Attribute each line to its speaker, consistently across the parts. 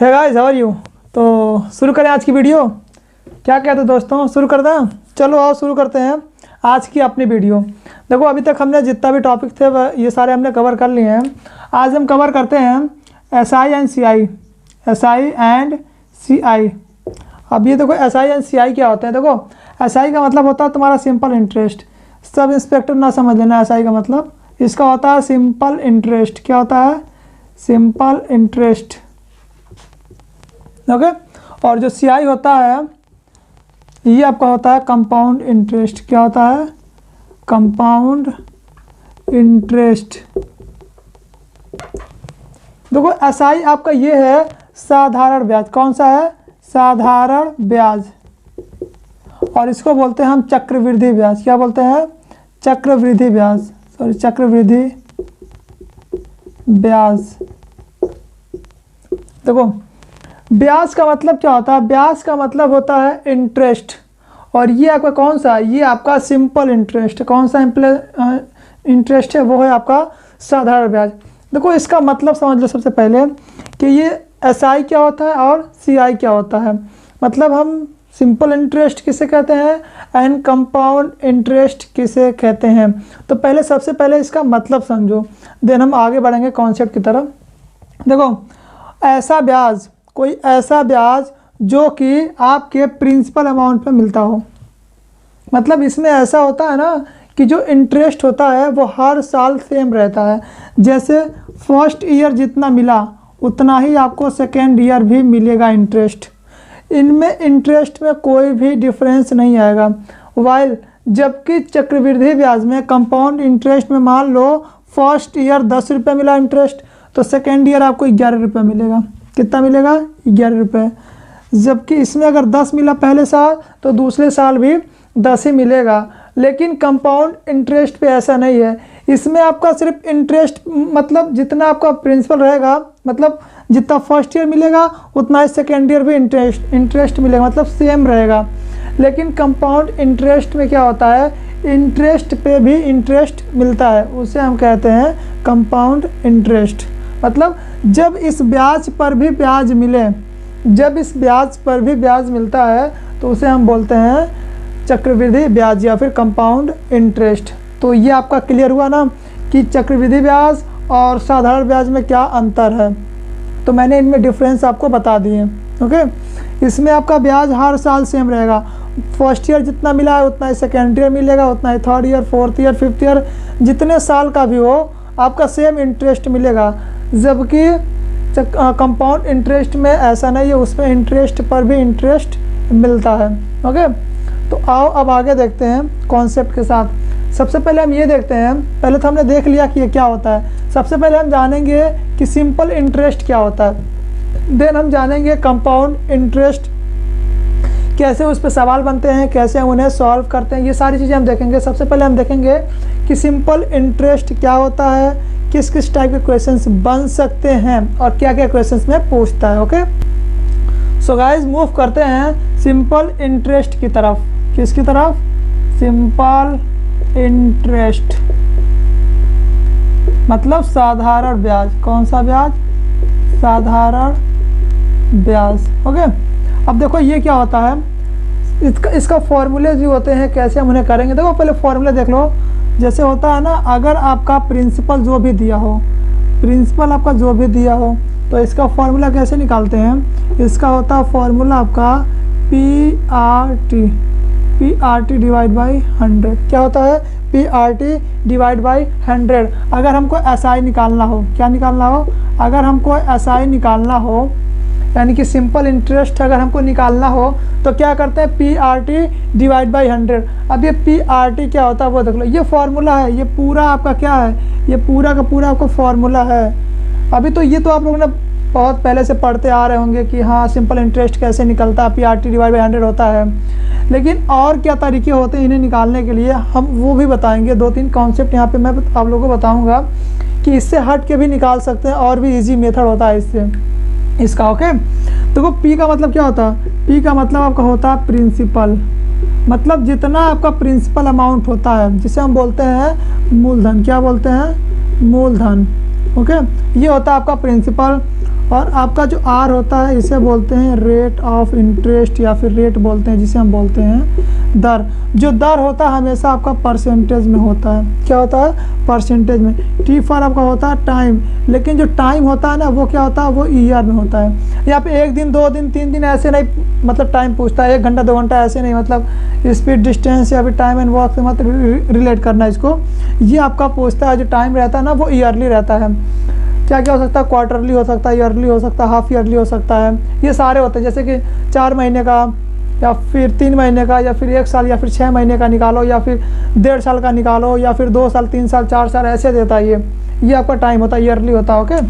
Speaker 1: Hey guys, how are you. तो शुरू करें आज की वीडियो। क्या कहते हो दोस्तों, शुरू कर दें? चलो आओ शुरू करते हैं आज की अपनी वीडियो। देखो अभी तक हमने जितना भी टॉपिक थे ये सारे हमने कवर कर लिए हैं। आज हम कवर करते हैं S I and C I. S I and C I. अब ये देखो एस आई एंड सी आई क्या होते हैं। देखो एस आई का मतलब होता है तुम्हारा सिंपल इंटरेस्ट। सब इंस्पेक्टर ना समझ लेना, एस आई का मतलब इसका होता है सिंपल इंटरेस्ट। क्या होता है? Simple interest. ओके। और जो सी आई होता है ये आपका होता है कंपाउंड इंटरेस्ट। क्या होता है? Compound interest. देखो एस आई आपका ये है साधारण ब्याज। कौन सा है? साधारण ब्याज। और इसको बोलते हैं हम चक्रवृद्धि ब्याज। क्या बोलते हैं? चक्रवृद्धि ब्याज। सॉरी, चक्रवृद्धि ब्याज। देखो ब्याज का मतलब क्या होता है? ब्याज का मतलब होता है इंटरेस्ट। और ये आपका कौन सा? ये आपका सिंपल इंटरेस्ट। कौन सा इंटरेस्ट है? वो है आपका साधारण ब्याज। देखो इसका मतलब समझ लो सबसे पहले कि ये एस आई क्या होता है और सी आई क्या होता है। मतलब हम सिंपल इंटरेस्ट किसे कहते हैं एंड कंपाउंड इंटरेस्ट किसे कहते हैं। तो पहले सबसे पहले इसका मतलब समझो, देन हम आगे बढ़ेंगे कॉन्सेप्ट की तरफ। देखो ऐसा ब्याज, कोई ऐसा ब्याज जो कि आपके प्रिंसिपल अमाउंट पे मिलता हो। मतलब इसमें ऐसा होता है ना कि जो इंटरेस्ट होता है वो हर साल सेम रहता है। जैसे फर्स्ट ईयर जितना मिला उतना ही आपको सेकेंड ईयर भी मिलेगा इंटरेस्ट। इनमें इंटरेस्ट में कोई भी डिफरेंस नहीं आएगा। वाइल जबकि चक्रवृद्धि ब्याज में कंपाउंड इंटरेस्ट में मान लो फर्स्ट ईयर 10 रुपये मिला इंटरेस्ट, तो सेकेंड ईयर आपको 11 रुपये मिलेगा। कितना मिलेगा? 11 रुपये। जबकि इसमें अगर 10 मिला पहले साल तो दूसरे साल भी 10 ही मिलेगा। लेकिन कंपाउंड इंटरेस्ट पे ऐसा नहीं है। इसमें आपका सिर्फ इंटरेस्ट मतलब जितना आपका प्रिंसिपल रहेगा, मतलब जितना फर्स्ट ईयर मिलेगा उतना ही सेकेंड ईयर भी इंटरेस्ट मिलेगा, मतलब सेम रहेगा। लेकिन कंपाउंड इंटरेस्ट में क्या होता है? इंटरेस्ट पे भी इंटरेस्ट मिलता है, उसे हम कहते हैं कंपाउंड इंटरेस्ट। मतलब जब इस ब्याज पर भी ब्याज मिले, जब इस ब्याज पर भी ब्याज मिलता है तो उसे हम बोलते हैं चक्रवृद्धि ब्याज या फिर कंपाउंड इंटरेस्ट। तो ये आपका क्लियर हुआ ना कि चक्रवृद्धि ब्याज और साधारण ब्याज में क्या अंतर है। तो मैंने इनमें डिफरेंस आपको बता दिए। ओके। इसमें आपका ब्याज हर साल सेम रहेगा। फर्स्ट ईयर जितना मिला है उतना ही सेकेंड ईयर मिलेगा, उतना ही third year, fourth year, fifth year, जितने साल का भी हो आपका सेम इंटरेस्ट मिलेगा। जबकि कंपाउंड इंटरेस्ट में ऐसा नहीं है, उसमें इंटरेस्ट पर भी इंटरेस्ट मिलता है। ओके। तो आओ अब आगे देखते हैं कॉन्सेप्ट के साथ। सबसे पहले हम ये देखते हैं, पहले तो हमने देख लिया कि ये क्या होता है। सबसे पहले हम जानेंगे कि सिंपल इंटरेस्ट क्या होता है। देन हम जानेंगे कंपाउंड इंटरेस्ट, कैसे उस पर सवाल बनते हैं, कैसे हम उन्हें सॉल्व करते हैं, ये सारी चीज़ें हम देखेंगे। सबसे पहले हम देखेंगे कि सिंपल इंटरेस्ट क्या होता है, किस किस टाइप के क्वेश्चंस बन सकते हैं और क्या क्या क्वेश्चंस में पूछता है। ओके। सो गाइज मूव करते हैं सिंपल इंटरेस्ट की तरफ। किसकी तरफ? सिंपल इंटरेस्ट मतलब साधारण ब्याज। कौन सा ब्याज? साधारण ब्याज। ओके। अब देखो ये क्या होता है, इसका फॉर्मूले जो होते हैं कैसे हम उन्हें करेंगे। देखो पहले फॉर्मूले देख लो। जैसे होता है ना, अगर आपका प्रिंसिपल जो भी दिया हो, प्रिंसिपल आपका जो भी दिया हो तो इसका फॉर्मूला कैसे निकालते हैं? इसका होता है फॉर्मूला आपका पी डिवाइड बाई 100। क्या होता है? P divide by 100। अगर हमको एस आई निकालना हो, क्या निकालना हो? अगर हमको एस आई निकालना हो यानी कि सिंपल इंटरेस्ट अगर हमको निकालना हो तो क्या करते हैं? P divide by 100। अब ये पी क्या होता है वो देख लो। ये फॉर्मूला है, ये पूरा आपका क्या है? ये पूरा का पूरा आपका फॉर्मूला है। अभी तो ये तो आप लोगों ने बहुत पहले से पढ़ते आ रहे होंगे कि हाँ सिंपल इंटरेस्ट कैसे निकलता है, पी डिवाइड बाई 100 होता है। लेकिन और क्या तरीके होते हैं इन्हें निकालने के लिए, हम वो भी बताएंगे। 2-3 कॉन्सेप्ट यहाँ पे मैं आप लोगों को बताऊँगा कि इससे हट के भी निकाल सकते हैं, और भी ईजी मेथड होता है इसका। ओके। तो वो पी का मतलब क्या होता है? पी का मतलब आपका होता है प्रिंसिपल। मतलब जितना आपका प्रिंसिपल अमाउंट होता है जिसे हम बोलते हैं मूलधन। क्या बोलते हैं? मूलधन। ओके। ये होता है आपका प्रिंसिपल। और आपका जो आर होता है इसे बोलते हैं रेट ऑफ इंटरेस्ट या फिर रेट बोलते हैं, जिसे हम बोलते हैं दर। जो दर होता है हमेशा आपका परसेंटेज में होता है। क्या होता है? परसेंटेज में। टी फॉर आपका होता है टाइम, लेकिन जो टाइम होता है ना वो क्या होता है? वो ईयर में होता है। यहाँ पे 1 दिन 2 दिन 3 दिन ऐसे नहीं मतलब टाइम पूछता है, 1 घंटा 2 घंटा ऐसे नहीं, मतलब स्पीड डिस्टेंस या फिर टाइम एंड वर्क से मतलब रिलेट करना इसको। ये आपका पूछता है जो टाइम रहता है ना वो ईयरली रहता है। क्या क्या हो सकता है? क्वार्टरली हो सकता है, ईयरली हो सकता है, हाफ ईयरली हो सकता है, ये सारे होते हैं। जैसे कि 4 महीने का या फिर 3 महीने का या फिर 1 साल या फिर 6 महीने का निकालो या फिर 1.5 साल का निकालो या फिर 2 साल 3 साल 4 साल ऐसे देता है। ये आपका टाइम होता है, ईयरली होता है। ओके,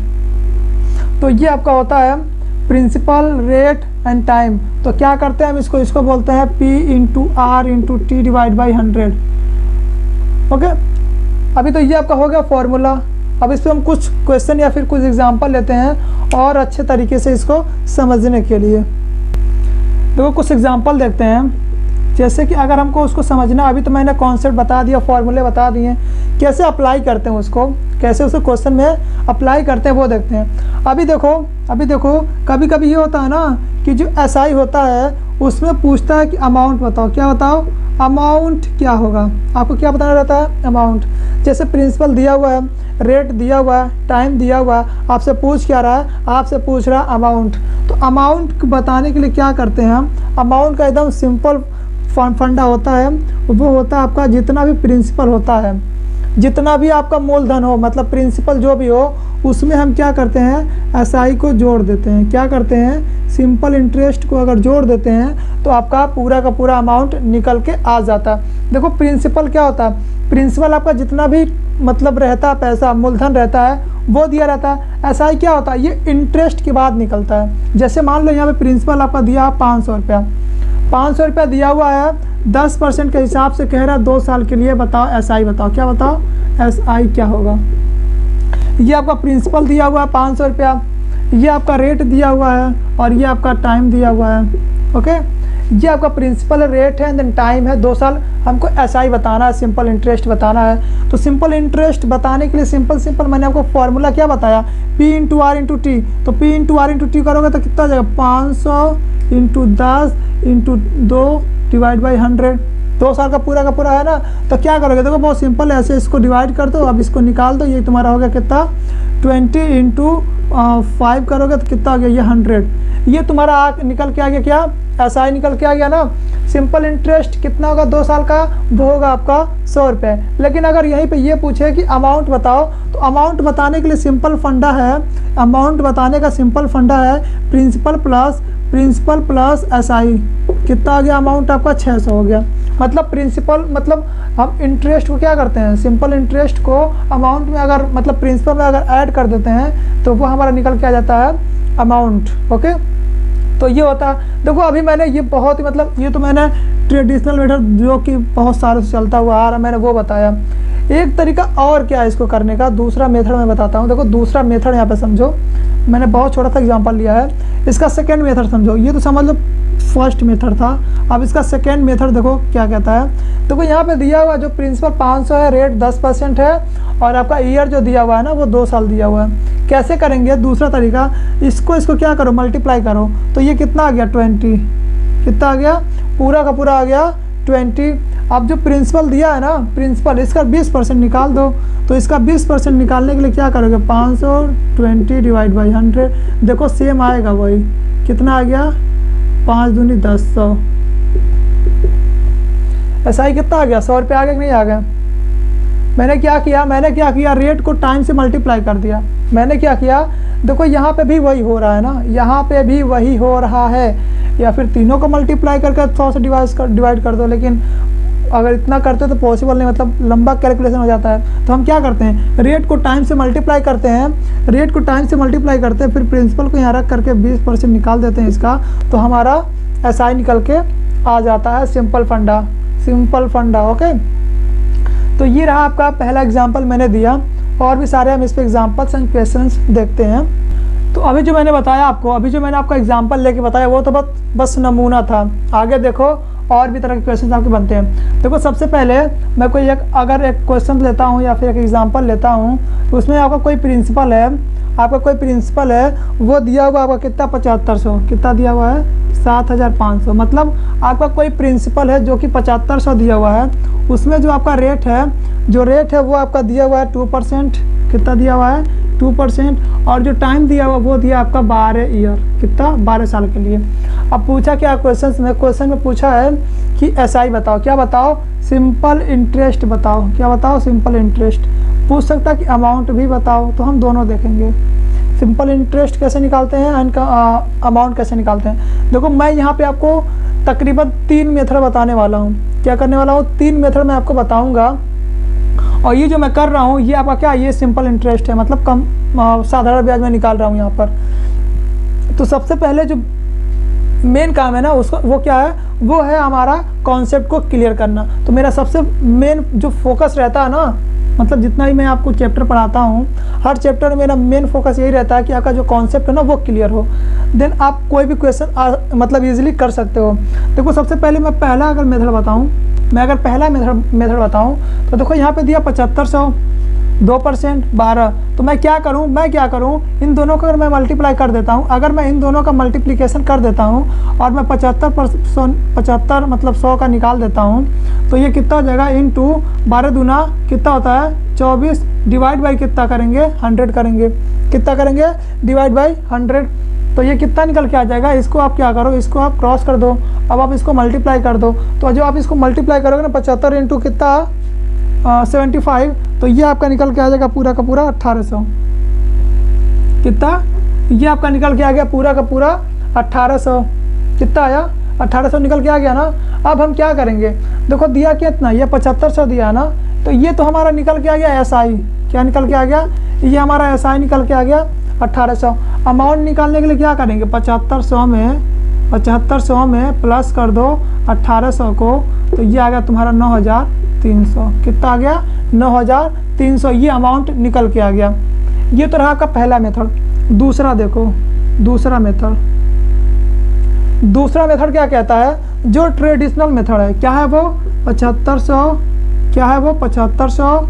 Speaker 1: तो ये आपका होता है प्रिंसिपल, रेट एंड टाइम। तो क्या करते हैं हम इसको बोलते हैं P into R into T divide by 100। Okay, अभी तो ये आपका हो गया फॉर्मूला। अब इस पर हम कुछ क्वेश्चन या फिर कुछ एग्जांपल लेते हैं और अच्छे तरीके से इसको समझने के लिए। देखो कुछ एग्जांपल देखते हैं। जैसे कि अगर हमको उसको समझना, अभी तो मैंने कॉन्सेप्ट बता दिया, फॉर्मूले बता दिए, कैसे अप्लाई करते हैं उसको, कैसे उसको क्वेश्चन में अप्लाई करते हैं वो देखते हैं। अभी देखो कभी कभी ये होता है ना कि जो SI होता है उसमें पूछता है कि अमाउंट बताओ। क्या बताओ? अमाउंट क्या होगा? आपको क्या बताना रहता है? अमाउंट। जैसे प्रिंसिपल दिया हुआ है, रेट दिया हुआ है, टाइम दिया हुआ है, आपसे पूछ क्या रहा है? आपसे पूछ रहा है अमाउंट। तो अमाउंट बताने के लिए क्या करते हैं हम? अमाउंट का एकदम सिंपल फंडा होता है, वो होता है आपका जितना भी प्रिंसिपल होता है, जितना भी आपका मूलधन हो, मतलब प्रिंसिपल जो भी हो, उसमें हम क्या करते हैं? SI को जोड़ देते हैं। क्या करते हैं? सिंपल इंटरेस्ट को अगर जोड़ देते हैं तो आपका पूरा का पूरा अमाउंट निकल के आ जाता है। देखो प्रिंसिपल क्या होता है? प्रिंसिपल आपका जितना भी मतलब रहता है, पैसा मूलधन रहता है वो दिया रहता है। SI क्या होता है? ये इंटरेस्ट के बाद निकलता है। जैसे मान लो यहाँ पे प्रिंसिपल आपका दिया 500 रुपया, 500 रुपया दिया हुआ है, 10% के हिसाब से कह रहा है 2 साल के लिए, बताओ SI बताओ। क्या बताओ? SI क्या होगा? ये आपका प्रिंसिपल दिया हुआ है 500 रुपया, ये आपका रेट दिया हुआ है और ये आपका टाइम दिया हुआ है। ओके, ये आपका प्रिंसिपल रेट है, देन टाइम है 2 साल। हमको SI बताना है, सिंपल इंटरेस्ट बताना है। तो सिंपल इंटरेस्ट बताने के लिए सिंपल मैंने आपको फॉर्मूला क्या बताया? P into R into T. तो P into R into T करोगे तो कितना आ जाएगा? 500 इंटू 10 इंटू 2 डिवाइड बाई 100। 2 साल का पूरा है ना। तो क्या करोगे? देखो बहुत सिंपल है, ऐसे इसको डिवाइड कर दो, अब इसको निकाल दो। ये तुम्हारा हो गया कितना? 20 इंटू 5 करोगे तो कितना आ गया? ये 100। ये तुम्हारा निकल के आ गया। क्या? SI निकल के आ गया ना। सिंपल इंटरेस्ट कितना होगा 2 साल का? वो होगा आपका 100 रुपये। लेकिन अगर यहीं पे ये पूछे कि अमाउंट बताओ, तो अमाउंट बताने के लिए सिंपल फंडा है, अमाउंट बताने का सिंपल फंडा है प्रिंसिपल प्लस SI। कितना आ गया अमाउंट आपका? 600 हो गया। मतलब प्रिंसिपल, मतलब हम इंटरेस्ट को क्या करते हैं? सिंपल इंटरेस्ट को अमाउंट में अगर मतलब प्रिंसिपल में अगर ऐड कर देते हैं तो वो हमारा निकल के आ जाता है अमाउंट। ओके, तो ये होता है। देखो अभी मैंने ये बहुत ही मतलब ये तो मैंने ट्रेडिशनल मेथड जो कि बहुत सालों से चलता हुआ आ रहा, मैंने वो बताया। एक तरीका और क्या है इसको करने का, दूसरा मेथड मैं बताता हूँ। देखो दूसरा मेथड यहाँ पे समझो, मैंने बहुत छोटा सा एग्जांपल लिया है। इसका सेकंड मेथड समझो। ये तो समझ लो फर्स्ट मेथड था, अब इसका सेकंड मेथड देखो क्या कहता है। देखो यहाँ पे दिया हुआ जो प्रिंसिपल 500 है, रेट 10% है और आपका ईयर जो दिया हुआ है ना वो 2 साल दिया हुआ है। कैसे करेंगे? दूसरा तरीका, इसको क्या करो? मल्टीप्लाई करो। तो ये कितना आ गया? 20। कितना आ गया? पूरा का पूरा आ गया 20। अब जो प्रिंसिपल दिया है ना, प्रिंसिपल, इसका 20% निकाल दो। तो इसका 20% निकालने के लिए क्या करोगे? 520 डिवाइड बाई 100। देखो सेम आएगा वही। कितना आ गया? 5 दूनी 10, 100। SI कितना आ गया? 100 रुपये आ गया कि नहीं आ गया? मैंने क्या किया? रेट को टाइम से मल्टीप्लाई कर दिया। मैंने क्या किया? देखो यहाँ पे भी वही हो रहा है ना, यहाँ पे भी वही हो रहा है। या फिर तीनों को मल्टीप्लाई करके 100 से डिवाइड कर दो, लेकिन अगर इतना करते हो तो पॉसिबल नहीं, मतलब लंबा कैलकुलेशन हो जाता है। तो हम क्या करते हैं? रेट को टाइम से मल्टीप्लाई करते हैं, फिर प्रिंसिपल को यहाँ रख करके 20% निकाल देते हैं इसका, तो हमारा SI निकल के आ जाता है। सिंपल फंडा। ओके, तो ये रहा आपका पहला एग्जाम्पल मैंने दिया, और भी सारे हम इस पर एग्जाम्पल्स एंड क्वेश्चंस देखते हैं। तो अभी जो मैंने बताया आपको, अभी जो मैंने आपका एग्जाम्पल लेके बताया वो तो बस नमूना था। आगे देखो और भी तरह के क्वेश्चन आपके बनते हैं। देखो सबसे पहले मैं कोई अगर एक क्वेश्चन लेता हूँ या फिर एक एग्जांपल लेता हूँ, तो उसमें आपका कोई प्रिंसिपल है, वो दिया हुआ आपका कितना 7500, कितना दिया हुआ है 7500। मतलब आपका कोई प्रिंसिपल है जो कि 7500 दिया हुआ है, उसमें जो आपका रेट है वो आपका दिया हुआ है 2%, कितना दिया हुआ है 2%, और जो टाइम दिया हुआ वो दिया आपका 12 ईयर, कितना 12 साल के लिए। अब पूछा क्या क्वेश्चन में पूछा है कि एसआई बताओ, क्या बताओ, सिंपल इंटरेस्ट बताओ, क्या बताओ, सिंपल इंटरेस्ट। पूछ सकता कि अमाउंट भी बताओ, तो हम दोनों देखेंगे सिंपल इंटरेस्ट कैसे निकालते हैं एंड अमाउंट कैसे निकालते हैं। देखो मैं यहाँ पे आपको तकरीबन 3 मेथड बताने वाला हूँ, क्या करने वाला हूँ, 3 मेथड मैं आपको बताऊँगा। और ये जो मैं कर रहा हूँ ये आपका क्या, ये सिंपल इंटरेस्ट है, मतलब कम साधारण ब्याज में निकाल रहा हूँ यहाँ पर। तो सबसे पहले जो मेन काम है ना उसको, वो क्या है, वो है हमारा कॉन्सेप्ट को क्लियर करना। तो मेरा सबसे मेन जो फोकस रहता है ना, मतलब जितना ही मैं आपको चैप्टर पढ़ाता हूँ, हर चैप्टर में मेरा मेन फोकस यही रहता है कि आपका जो कॉन्सेप्ट है ना वो क्लियर हो, देन आप कोई भी क्वेश्चन मतलब इजीली कर सकते हो। देखो सबसे पहले मैं पहला अगर मेथड बताऊँ, मेथड बताऊँ तो देखो यहाँ पे दिया 7500, 2%, 12। तो मैं क्या करूँ, इन दोनों को अगर मैं मल्टीप्लाई कर देता हूँ, अगर मैं इन दोनों का मल्टीप्लिकेशन कर देता हूँ और मैं 75 मतलब 100 का निकाल देता हूँ, तो ये कितना हो जाएगा, इंटू 12 दूना कितना होता है 24, डिवाइड बाई कितना करेंगे 100 करेंगे, कितना करेंगे डिवाइड बाई 100। तो ये कितना निकल के आ जाएगा, इसको आप क्या करो, इसको आप क्रॉस कर दो, अब आप इसको मल्टीप्लाई कर दो। तो जो आप इसको मल्टीप्लाई करोगे ना 75 इंटू कितना 75, तो ये आपका निकल के आ जाएगा पूरा का पूरा 1800, कितना, ये आपका निकल के आ गया पूरा का पूरा 1800, कितना आया 1800 निकल के आ गया ना। अब हम क्या करेंगे, देखो दिया कितना, ये 7500 दिया है ना, तो ये तो हमारा निकल के आ गया एसआई, क्या निकल के आ गया, ये हमारा एसआई निकल के आ गया 1800। अमाउंट निकालने के लिए क्या करेंगे, 7500 में प्लस कर दो 1800 को, तो ये आ गया तुम्हारा 9300, कितना आ गया 9300, ये अमाउंट निकल के आ गया। ये तो रहा आपका पहला मेथड। दूसरा देखो, दूसरा मेथड क्या कहता है, जो ट्रेडिशनल मेथड है, क्या है वो 7500, क्या है वो 7500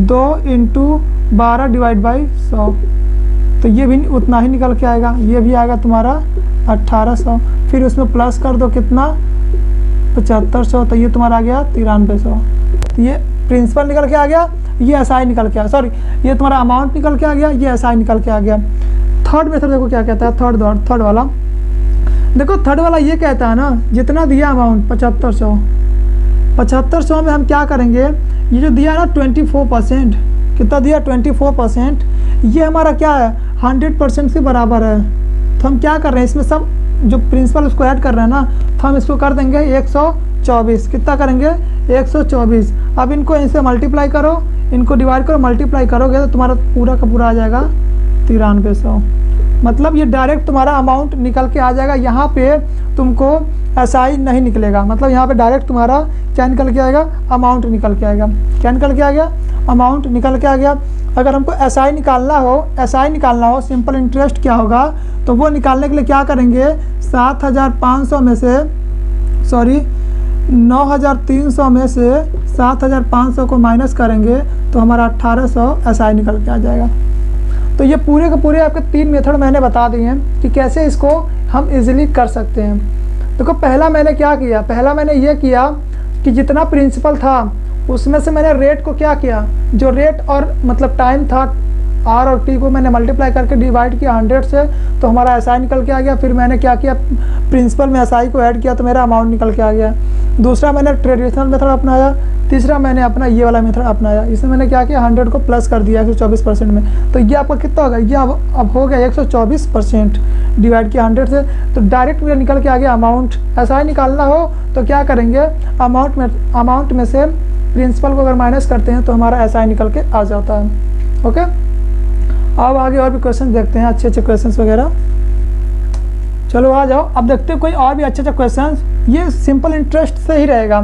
Speaker 1: 2 इंटू 12 डिवाइड बाई 100, तो ये भी उतना ही निकल के आएगा, ये भी आएगा तुम्हारा 1800, फिर उसमें प्लस कर दो कितना 7500, तो ये तुम्हारा आ गया 9300। तो ये प्रिंसिपल निकल के आ गया, ये एसआई निकल के आ गया, सॉरी ये तुम्हारा अमाउंट निकल के आ गया, ये एसआई निकल के आ गया। थर्ड मेथड देखो क्या कहता है, थर्ड वाला देखो, थर्ड वाला ये कहता है ना, जितना दिया अमाउंट 7500 में हम क्या करेंगे, ये जो दिया ना 24%, कितना दिया 24%, ये हमारा क्या है 100% से बराबर है। तो हम क्या कर रहे हैं, इसमें सब जो प्रिंसिपल उसको ऐड कर रहे हैं ना, तो हम इसको कर देंगे 124, कितना करेंगे 124। अब इनको इनसे मल्टीप्लाई करो, इनको डिवाइड करो, मल्टीप्लाई करोगे तो तुम्हारा पूरा का पूरा आ जाएगा 9300। मतलब ये डायरेक्ट तुम्हारा अमाउंट निकल के आ जाएगा, यहाँ पे तुमको एसआई नहीं निकलेगा, मतलब यहाँ पे डायरेक्ट तुम्हारा क्या निकल के आएगा, अमाउंट निकल के आएगा। क्या निकल के आ गया, अमाउंट निकल के आ गया। अगर हमको एसआई निकालना हो, सिंपल इंटरेस्ट क्या होगा, तो वो निकालने के लिए क्या करेंगे, 7500 में से, सॉरी 9300 में से 7500 को माइनस करेंगे तो हमारा 1800 एसआई निकल के आ जाएगा। तो ये पूरे के पूरे आपके 3 मेथड मैंने बता दिए हैं कि कैसे इसको हम इजीली कर सकते हैं। देखो पहला मैंने क्या किया, पहला मैंने ये किया कि जितना प्रिंसिपल था उसमें से मैंने रेट को क्या किया, जो रेट और मतलब टाइम था आर और टी को मैंने मल्टीप्लाई करके डिवाइड किया 100 से, तो हमारा एसआई निकल के आ गया। फिर मैंने क्या किया, प्रिंसिपल में एसआई को ऐड किया तो मेरा अमाउंट निकल के आ गया। दूसरा मैंने ट्रेडिशनल मेथड अपनाया। तीसरा मैंने अपना ये वाला मेथड अपनाया, इसमें मैंने क्या किया 100 को प्लस कर दिया 124% में, तो ये आपका कितना होगा, ये अब हो गया 124% डिवाइड किया 100 से, तो डायरेक्ट मेरा निकल के आ गया अमाउंट। एसआई निकालना हो तो क्या करेंगे, अमाउंट में से प्रिंसिपल को अगर माइनस करते हैं तो हमारा एसआई निकल के आ जाता है। ओके, अब आगे और भी क्वेश्चन देखते हैं, अच्छे अच्छे क्वेश्चन वगैरह। चलो आ जाओ, अब देखते हैं कोई और भी अच्छे अच्छे क्वेश्चन। ये सिंपल इंटरेस्ट से ही रहेगा।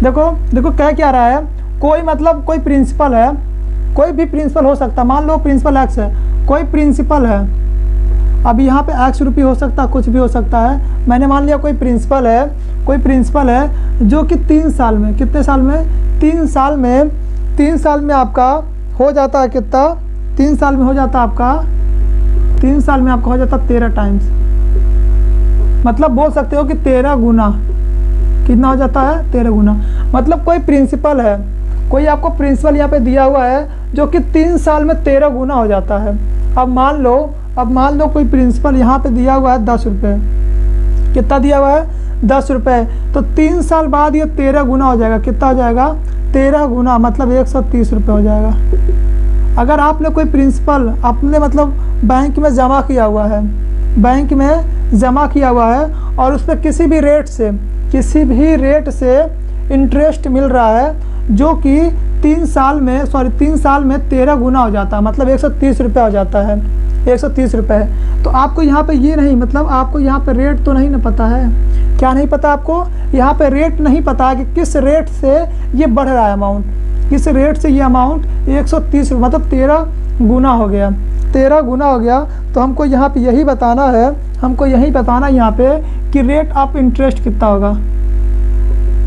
Speaker 1: देखो कह क्या रहा है, कोई मतलब कोई प्रिंसिपल है, कोई भी प्रिंसिपल हो सकता है, मान लो प्रिंसिपल एक्स है, कोई प्रिंसिपल है अब यहाँ पे एक्स रुपये हो सकता है, कुछ भी हो सकता है। मैंने मान लिया कोई प्रिंसिपल है जो कि 3 साल में, कितने साल में, 3 साल में आपका हो जाता है कितना, 3 साल में हो जाता है आपका, 3 साल में आपका हो जाता है 13 टाइम्स। मतलब बोल सकते हो कि 13 गुना, कितना हो जाता है, 13 गुना। मतलब कोई प्रिंसिपल है, कोई आपको प्रिंसिपल यहाँ पे दिया हुआ है जो कि 3 साल में 13 गुना हो जाता है। अब मान लो कोई प्रिंसिपल यहाँ पे दिया हुआ है 10 रुपये, कितना दिया हुआ है, 10 रुपये, तो 3 साल बाद ये 13 गुना हो जाएगा। कितना हो जाएगा, 13 गुना, मतलब 130 रुपये हो जाएगा। अगर आपने कोई प्रिंसिपल अपने मतलब बैंक में जमा किया हुआ है, और उस पर किसी भी रेट से इंटरेस्ट मिल रहा है जो कि 3 साल में 13 गुना हो जाता है, मतलब 130 रुपये हो जाता है, 130 रुपये। तो आपको यहाँ पे ये नहीं, मतलब आपको यहाँ पे रेट तो नहीं ना पता है, क्या नहीं पता आपको, यहाँ पे रेट नहीं पता है कि किस रेट से ये बढ़ रहा है अमाउंट, किस रेट से ये अमाउंट 130 मतलब 13 गुना हो गया, 13 गुना हो गया। तो हमको यहाँ पे यही बताना है, यहाँ पे कि रेट ऑफ इंटरेस्ट कितना होगा,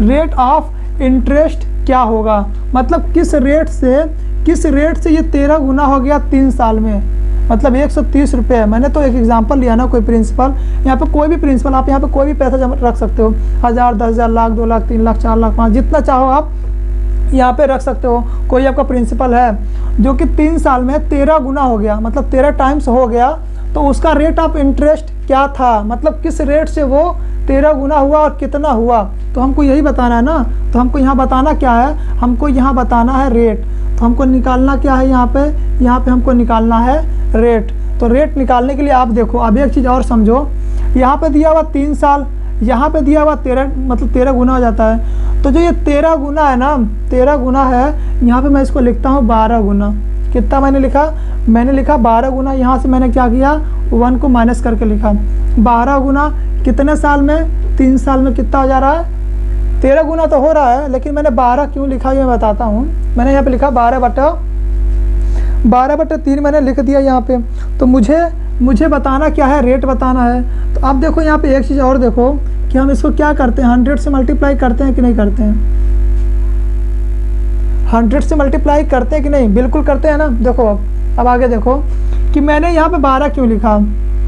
Speaker 1: रेट ऑफ इंटरेस्ट क्या होगा, मतलब किस रेट से ये 13 गुना हो गया 3 साल में, मतलब 130 रुपये। मैंने तो एक एग्जांपल लिया ना, कोई प्रिंसिपल, यहाँ पे कोई भी प्रिंसिपल, आप यहाँ पे कोई भी पैसा जमा रख सकते हो, 1000, 10,000, लाख, 2 लाख, 3 लाख, 4 लाख, 5, जितना चाहो आप यहाँ पे रख सकते हो। कोई आपका प्रिंसिपल है जो कि 3 साल में 13 गुना हो गया, मतलब 13 टाइम्स हो गया, तो उसका रेट ऑफ इंटरेस्ट क्या था, मतलब किस रेट से वो 13 गुना हुआ और कितना हुआ, तो हमको यही बताना है ना। तो हमको यहाँ बताना क्या है, हमको यहाँ बताना है रेट। तो हमको निकालना क्या है, यहाँ पे हमको निकालना है रेट। तो रेट निकालने के लिए आप देखो, अब एक चीज़ और समझो, यहाँ पे दिया हुआ 3 साल, यहाँ पे दिया हुआ 13, मतलब 13 गुना हो जाता है। तो जो ये 13 गुना है ना, 13 गुना है, यहाँ पे मैं इसको लिखता हूँ 12 गुना। कितना मैंने लिखा 12 गुना। यहाँ से मैंने क्या किया, 1 को माइनस करके लिखा 12 गुना। कितने साल में, 3 साल में कितना हो जा रहा है, 13 गुना तो हो रहा है, लेकिन मैंने 12 क्यों लिखा ये मैं बताता हूँ। मैंने यहाँ पे लिखा 12/3 मैंने लिख दिया यहाँ पे। तो मुझे बताना क्या है, रेट बताना है। तो आप देखो यहाँ पे एक चीज़ और देखो कि हम इसको क्या करते हैं, 100 से मल्टीप्लाई करते हैं कि नहीं करते हैं, 100 से मल्टीप्लाई करते हैं कि नहीं, बिल्कुल करते हैं ना। देखो अब आगे देखो कि मैंने यहाँ पे 12 क्यों लिखा,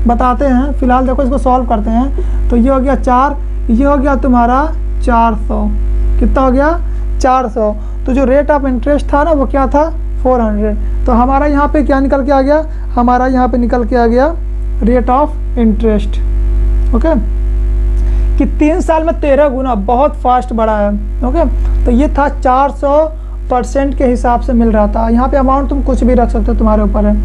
Speaker 1: बताते हैं। फिलहाल देखो इसको सॉल्व करते हैं। तो ये हो गया 4, ये हो गया तुम्हारा 400, कितना हो गया 400। तो जो रेट ऑफ इंटरेस्ट था ना वो क्या था, 400। तो हमारा यहाँ पे क्या निकल के आ गया, हमारा यहाँ पे निकल के आ गया रेट ऑफ इंटरेस्ट। ओके, कि 3 साल में 13 गुना, बहुत फास्ट बढ़ा है। ओके, तो ये था 400% के हिसाब से मिल रहा था। यहाँ पे अमाउंट तुम कुछ भी रख सकते हो, तुम्हारे ऊपर है।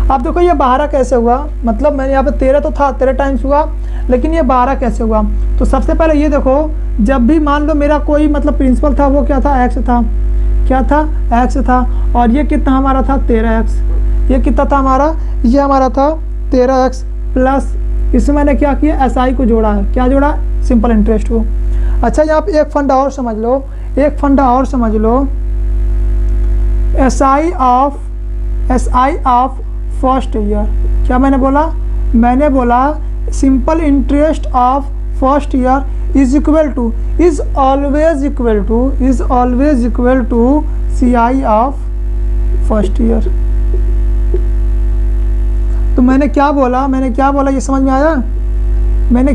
Speaker 1: अब देखो ये 12 कैसे हुआ, मतलब मैंने यहाँ पे 13 तो था, 13 टाइम्स हुआ, लेकिन ये 12 कैसे हुआ। तो सबसे पहले ये देखो, जब भी मान लो मेरा कोई मतलब प्रिंसिपल था, वो क्या था, एक्स था, क्या था, एक्स था, और ये कितना हमारा था 13x। ये कितना था हमारा, ये हमारा था 13x प्लस इसमें मैंने क्या किया, एसआई को जोड़ा है। क्या जोड़ा, सिंपल इंटरेस्ट को। अच्छा, यहाँ पे एक फंडा और समझ लो, एसआई ऑफ फर्स्ट ईयर। क्या मैंने बोला simple interest of first year is always equal to CI of first year. तो मैंने क्या बोला, ये समझ में आया। मैंने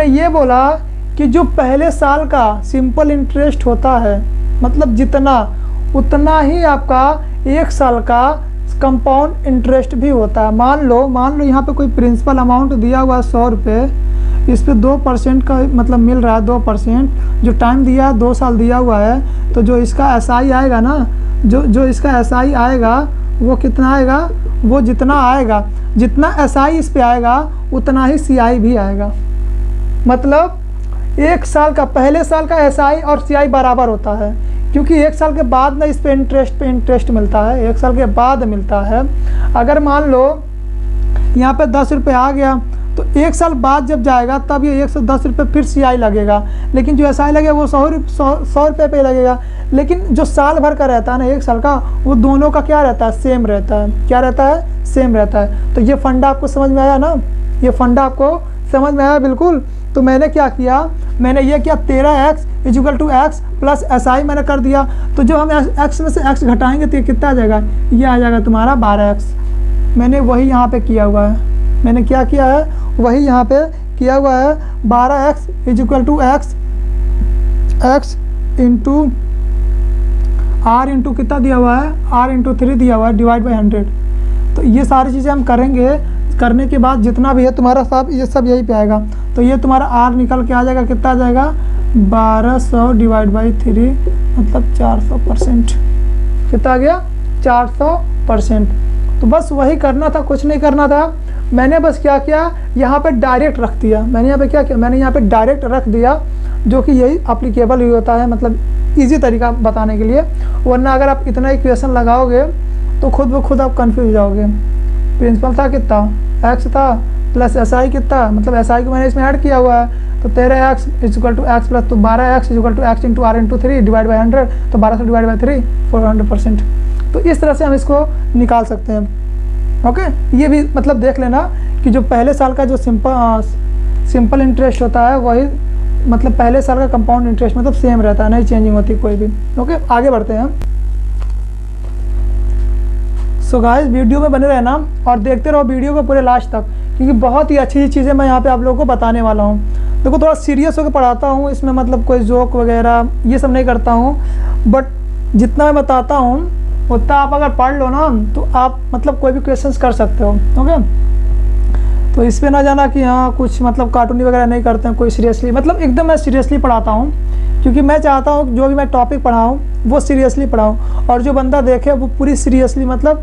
Speaker 1: ये बोला कि जो पहले साल का सिंपल इंटरेस्ट होता है, मतलब जितना, उतना ही आपका 1 साल का कंपाउंड इंटरेस्ट भी होता है। मान लो यहाँ पे कोई प्रिंसिपल अमाउंट दिया हुआ 100 रुपये, इस पे 2% का मतलब मिल रहा है, 2%। जो टाइम दिया है 2 साल दिया हुआ है, तो जो इसका एसआई आएगा ना, जो इसका एसआई आएगा वो कितना आएगा, वो जितना आएगा, जितना एसआई इस पे आएगा उतना ही सीआई भी आएगा। मतलब 1 साल का, पहले साल का एसआई और सीआई बराबर होता है, क्योंकि 1 साल के बाद ना इस पे इंटरेस्ट मिलता है, 1 साल के बाद मिलता है। अगर मान लो यहाँ पे 10 रुपये आ गया, तो 1 साल बाद जब जाएगा तब ये 110 रुपये फिर CI लगेगा, लेकिन जो SI लगेगा वो 100 रुपये पे लगेगा। लेकिन जो साल भर का रहता है ना, 1 साल का, वो दोनों का क्या रहता है, सेम रहता है। क्या रहता है, सेम रहता है। तो ये फंडा आपको समझ में आया ना, ये फंडा आपको समझ में आया बिल्कुल। तो मैंने क्या किया, मैंने ये किया 13x = x प्लस SI मैंने कर दिया। तो जब हम x में से x घटाएंगे तो ये कितना आ जाएगा, ये आ जाएगा तुम्हारा 12x। मैंने वही यहाँ पे किया हुआ है, मैंने क्या किया है, वही यहाँ पे किया हुआ है। 12x = x into r into कितना दिया हुआ है, r इंटू 3 दिया हुआ है, डिवाइड बाई 100। तो ये सारी चीज़ें हम करेंगे, करने के बाद जितना भी है तुम्हारा सब, ये सब यही पे आएगा। तो ये तुम्हारा r निकल के आ जाएगा, कितना आ जाएगा, 1200 डिवाइड बाई 3 मतलब 400%। कितना आ गया, 400%। तो बस वही करना था, कुछ नहीं करना था। मैंने बस क्या किया, यहाँ पे डायरेक्ट रख दिया। मैंने यहाँ पे क्या किया, मैंने यहाँ पे डायरेक्ट रख दिया, जो कि यही अप्लीकेबल ही होता है, मतलब इजी तरीका बताने के लिए। वरना अगर आप इतना इक्वेशन लगाओगे तो खुद ब खुद आप कन्फ्यूज हो जाओगे। प्रिंसिपल था कितना, x था प्लस SI कितना, मतलब SI को मैंने इसमें ऐड किया हुआ है। तो 13x = x प्लस, तो 12x = x into r into 3 divide by 100। तो 1200 डिवाइड बाई 3 400%। तो इस तरह से हम इसको निकाल सकते हैं। ओके, ये भी मतलब देख लेना कि जो पहले साल का जो सिंपल इंटरेस्ट होता है, वही मतलब पहले साल का कंपाउंड इंटरेस्ट मतलब सेम रहता है, नहीं चेंजिंग होती कोई भी। ओके, आगे बढ़ते हैं। सो गाइस, वीडियो में बने रहना और देखते रहो वीडियो को पूरे लास्ट तक, क्योंकि बहुत ही अच्छी चीज़ें मैं यहाँ पे आप लोगों को बताने वाला हूँ। देखो, थोड़ा सीरियस होकर पढ़ाता हूँ, इसमें मतलब कोई जोक वगैरह ये सब नहीं करता हूँ, बट जितना मैं बताता हूँ उतना आप अगर पढ़ लो ना तो आप मतलब कोई भी क्वेश्चंस कर सकते हो। ओके, तो इस पर ना जाना कि हाँ कुछ मतलब कार्टूनी वगैरह नहीं करते हैं कोई सीरियसली, मतलब एकदम मैं सीरियसली पढ़ाता हूँ, क्योंकि मैं चाहता हूँ जो भी मैं टॉपिक पढ़ाऊँ वो सीरियसली पढ़ाऊँ, और जो बंदा देखे वो पूरी सीरियसली, मतलब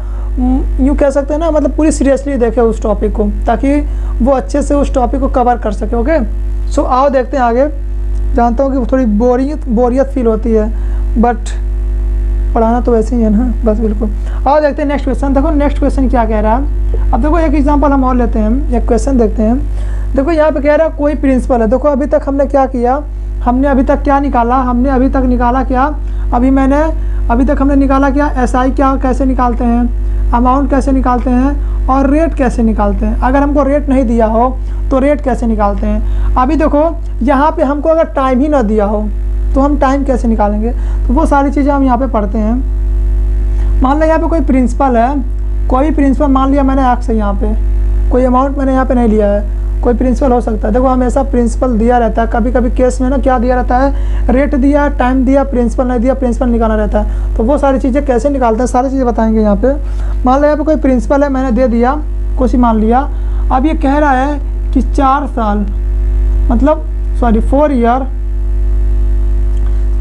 Speaker 1: यूँ कह सकते हैं ना, मतलब पूरी सीरियसली देखे उस टॉपिक को, ताकि वो अच्छे से उस टॉपिक को कवर कर सके। ओके, सो आओ देखते हैं आगे। जानता हूँ कि थोड़ी बोरियत फील होती है, बट पढ़ाना तो वैसे ही है ना, बस बिल्कुल। आओ देखते हैं नेक्स्ट क्वेश्चन। देखो नेक्स्ट क्वेश्चन क्या कह रहा है। अब देखो एक एग्जांपल हम और लेते हैं, एक क्वेश्चन देखते हैं। देखो यहाँ पे कह रहा है कोई प्रिंसिपल है। देखो अभी तक हमने क्या किया, हमने अभी तक क्या निकाला, हमने अभी तक निकाला क्या, अभी तक हमने निकाला क्या, SI क्या कैसे निकालते हैं, अमाउंट कैसे निकालते हैं, और रेट कैसे निकालते हैं। अगर हमको रेट नहीं दिया हो तो रेट कैसे निकालते हैं। अभी देखो यहाँ पे हमको अगर टाइम ही ना दिया हो तो हम टाइम कैसे निकालेंगे, तो वो सारी चीज़ें हम यहाँ पे पढ़ते हैं। मान लो यहाँ पे कोई प्रिंसिपल है, कोई प्रिंसिपल मान लिया मैंने x है, यहाँ पे कोई अमाउंट मैंने यहाँ पे नहीं लिया है, कोई प्रिंसिपल हो सकता है। देखो हमेशा प्रिंसिपल दिया रहता है, कभी कभी केस में ना क्या दिया रहता है, रेट दिया, टाइम दिया, प्रिंसिपल नहीं दिया, प्रिंसिपल निकालना रहता है। तो वो सारी चीज़ें कैसे निकालते हैं, सारी चीज़ें बताएंगे यहाँ पे। मान लो यहाँ पे कोई प्रिंसिपल है, मैंने दे दिया, कुछ ही मान लिया। अब ये कह रहा है कि 4 साल मतलब 4 ईयर,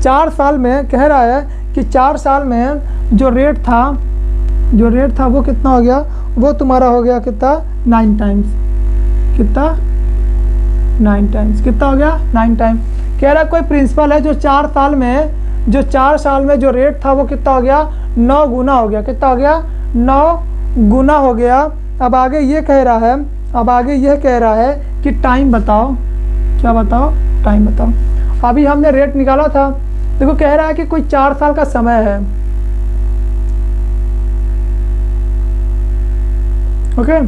Speaker 1: 4 साल में कह रहा है कि 4 साल में जो रेट था वो कितना हो गया, वो तुम्हारा हो गया कितना, 9 टाइम्स। कितना, 9 टाइम्स। कितना हो गया, 9 टाइम। कह रहा है कोई प्रिंसिपल है जो 4 साल में जो रेट था वो कितना हो गया, 9 गुना हो गया। कितना हो गया, 9 गुना हो गया। अब आगे ये कह रहा है कि टाइम बताओ। क्या बताओ, टाइम बताओ। अभी हमने रेट निकाला था, देखो कह रहा है कि कोई 4 साल का समय है। ओके,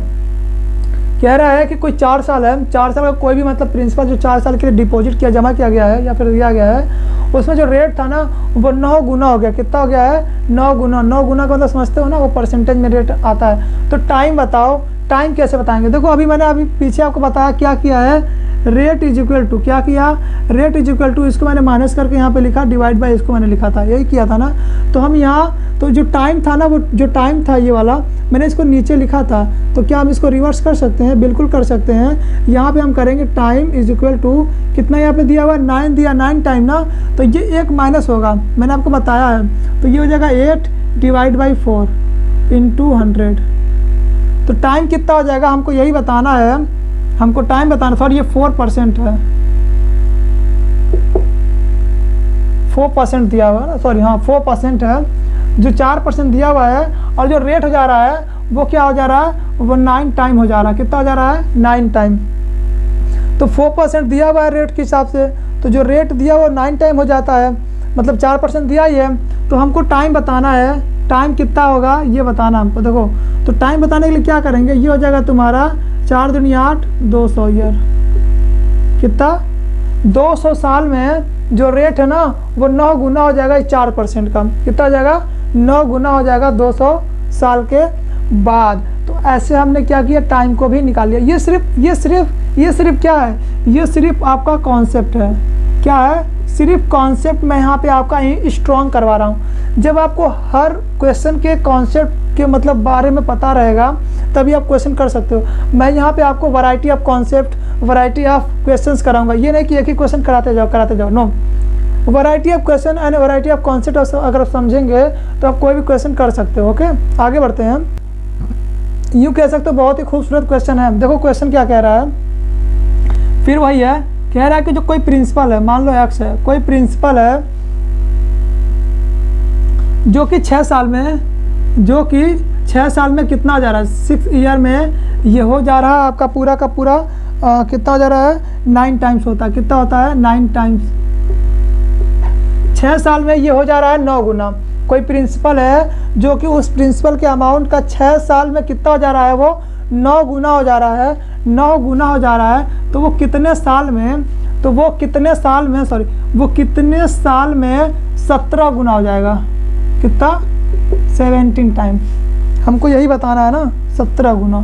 Speaker 1: कह रहा है कि कोई 4 साल है, 4 साल का कोई भी मतलब प्रिंसिपल जो 4 साल के लिए डिपॉजिट किया, जमा किया गया है या फिर दिया गया है, उसमें जो रेट था ना वो 9 गुना हो गया। कितना हो गया है, 9 गुना। 9 गुना का मतलब समझते हो ना, वो परसेंटेज में रेट आता है। तो टाइम बताओ, टाइम कैसे बताएंगे। देखो अभी पीछे आपको बताया क्या किया है, रेट इज इक्वल टू, क्या किया, रेट इज इक्वल टू, इसको मैंने माइनस करके यहाँ पे लिखा, डिवाइड बाय इसको मैंने लिखा था, यही किया था ना। तो हम यहाँ, तो जो टाइम था ना, वो जो टाइम था ये वाला, मैंने इसको नीचे लिखा था। तो क्या हम इसको रिवर्स कर सकते हैं, बिल्कुल कर सकते हैं। यहाँ पे हम करेंगे टाइम इज इक्वल टू, कितना यहाँ पे दिया हुआ है, 9 दिया, 9 टाइम ना, तो ये एक माइनस होगा, मैंने आपको बताया है। तो ये हो जाएगा 8 डिवाइड बाई 4 इंटू 100। तो टाइम कितना हो जाएगा हमको यही बताना है, हमको टाइम बताना। सॉरी ये 4% है, 4% दिया हुआ है ना, सॉरी हाँ 4% है। जो 4% दिया हुआ है और जो रेट हो जा रहा है वो क्या हो जा रहा है, वो 9 टाइम हो जा रहा है। कितना हो जा रहा है, 9 टाइम। तो 4% दिया हुआ है रेट के हिसाब से, तो जो रेट दिया हुआ 9 टाइम हो जाता है, मतलब 4% दिया ही है। तो हमको टाइम बताना है, टाइम कितना होगा ये बताना हमको। देखो तो टाइम बताने के लिए क्या करेंगे, ये हो जाएगा तुम्हारा 4 दूनी 8, 200 ईयर। कितना, 200 साल में जो रेट है ना वो 9 गुना हो जाएगा 4% का। कितना हो जाएगा, 9 गुना हो जाएगा 200 साल के बाद। तो ऐसे हमने क्या किया, टाइम को भी निकाल लिया। ये सिर्फ क्या है, ये सिर्फ आपका कॉन्सेप्ट है। क्या है, सिर्फ कॉन्सेप्ट मैं यहाँ पे आपका स्ट्रॉन्ग करवा रहा हूँ। जब आपको हर क्वेश्चन के कॉन्सेप्ट के मतलब बारे में पता रहेगा तभी आप क्वेश्चन कर सकते हो। मैं यहाँ पे आपको variety of concept, variety of questions कराऊंगा। ये नहीं कि एक ही क्वेश्चन कराते जाओ, no. Variety of question and variety of concept अगर आप समझेंगे तो आप कोई भी क्वेश्चन कर सकते हो। ओके, आगे बढ़ते हैं। यूँ कह सकते हो बहुत ही खूबसूरत क्वेश्चन है। देखो क्वेश्चन क्या कह रहा है, फिर वही है, कह रहा है कि जो कोई प्रिंसिपल है, मान लो एक्स है, कोई प्रिंसिपल है जो कि 6 साल में कितना जा रहा है, 6 ईयर में ये हो जा रहा है आपका पूरा का पूरा कितना हो जा रहा है, 9 टाइम्स होता है। कितना होता है, 9 टाइम्स। 6 साल में ये हो जा रहा है 9 गुना। कोई प्रिंसिपल है जो कि उस प्रिंसिपल के अमाउंट का 6 साल में कितना हो जा रहा है, वो 9 गुना हो जा रहा है। 9 गुना हो जा रहा है, तो वो कितने साल में, वो कितने साल में 17 गुना हो जाएगा। कितना, 17 टाइम। हमको यही बताना है ना, 17 गुना।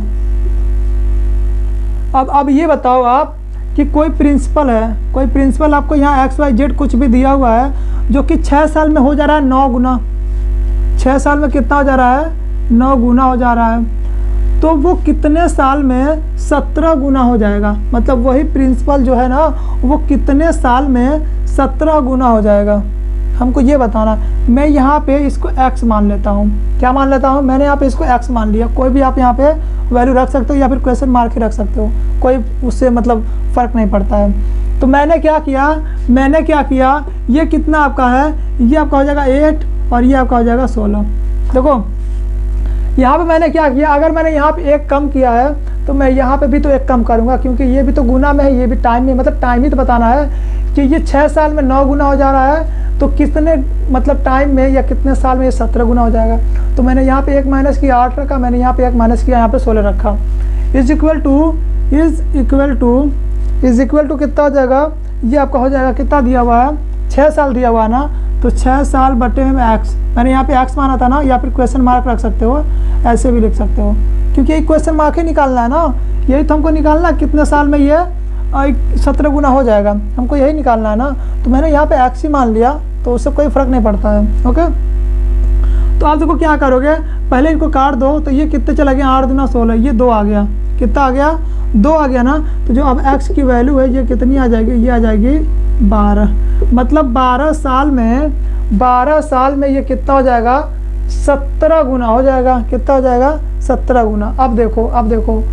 Speaker 1: अब ये बताओ आप कि कोई प्रिंसिपल आपको यहाँ XYZ कुछ भी दिया हुआ है जो कि 6 साल में हो जा रहा है 9 गुना। 6 साल में कितना हो जा रहा है, 9 गुना हो जा रहा है। तो वो कितने साल में 17 गुना हो जाएगा, मतलब वही प्रिंसिपल जो है ना वो कितने साल में 17 गुना हो जाएगा, हमको ये बताना। मैं यहाँ पे इसको x मान लेता हूँ। क्या मान लेता हूँ, मैंने यहाँ पे इसको x मान लिया। कोई भी आप यहाँ पे वैल्यू रख सकते हो या फिर क्वेश्चन मार्क ही रख सकते हो, कोई उससे मतलब फ़र्क नहीं पड़ता है। तो मैंने क्या किया, ये कितना आपका है, ये आपका हो जाएगा 8 और ये आपका हो जाएगा 16। देखो यहाँ पे मैंने क्या किया, अगर मैंने यहाँ पे 1 कम किया है तो मैं यहाँ पे भी तो 1 कम करूँगा, क्योंकि ये भी तो गुना में है, ये भी टाइम में, मतलब टाइम ही तो बताना है कि ये 6 साल में 9 गुना हो जा रहा है, तो कितने मतलब टाइम में या कितने साल में ये 17 गुना हो जाएगा। तो मैंने यहाँ पे 1 माइनस किया 8 रखा, मैंने यहाँ पे 1 माइनस किया यहाँ पे 16 रखा। इज इक्वल टू कितना हो जाएगा, ये आपका हो जाएगा, कितना दिया हुआ है, 6 साल दिया हुआ है ना, तो 6 साल बटे में x, मैंने यहाँ पे x माना था ना, या फिर क्वेश्चन मार्क रख सकते हो, ऐसे भी लिख सकते हो, क्योंकि एक क्वेश्चन मार्क ही निकालना है ना, यही तो हमको निकालना है कितने साल में ये 17 गुना हो जाएगा, हमको यही निकालना है ना। तो मैंने यहाँ पे x ही मान लिया, तो उससे कोई फ़र्क नहीं पड़ता है। ओके, तो आप देखो क्या करोगे, पहले इनको काट दो, तो ये कितने चला गया, 8 दूना 16, ये 2 आ गया। कितना आ गया, 2 आ गया ना। तो जो अब x की वैल्यू है ये कितनी आ जाएगी, ये आ जाएगी 12। मतलब 12 साल में ये कितना हो जाएगा, 17 गुना हो जाएगा। कितना हो जाएगा, 17 गुना। अब देखो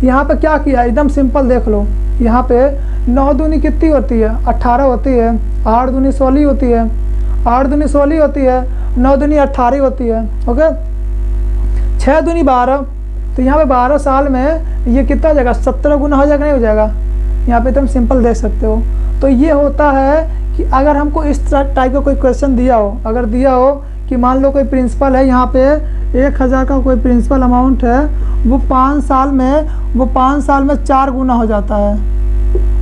Speaker 1: यहाँ पे क्या किया, एकदम सिंपल देख लो। यहाँ पे 9 दूनी कितनी होती है, 18 होती है, 8 दूनी 16 होती है, 8 दूनी 16 होती है, 9 दूनी 18 होती है। ओके, 6 दूनी 12, तो यहाँ पे 12 साल में ये कितना हो जाएगा, 17 गुना हो जाएगा, नहीं हो जाएगा। यहाँ पे तुम सिंपल देख सकते हो। तो ये होता है कि अगर हमको इस टाइप का कोई क्वेश्चन दिया हो, अगर दिया हो कि मान लो कोई प्रिंसिपल है, यहाँ पे 1000 का कोई प्रिंसिपल अमाउंट है, वो 5 साल में 4 गुना हो जाता है।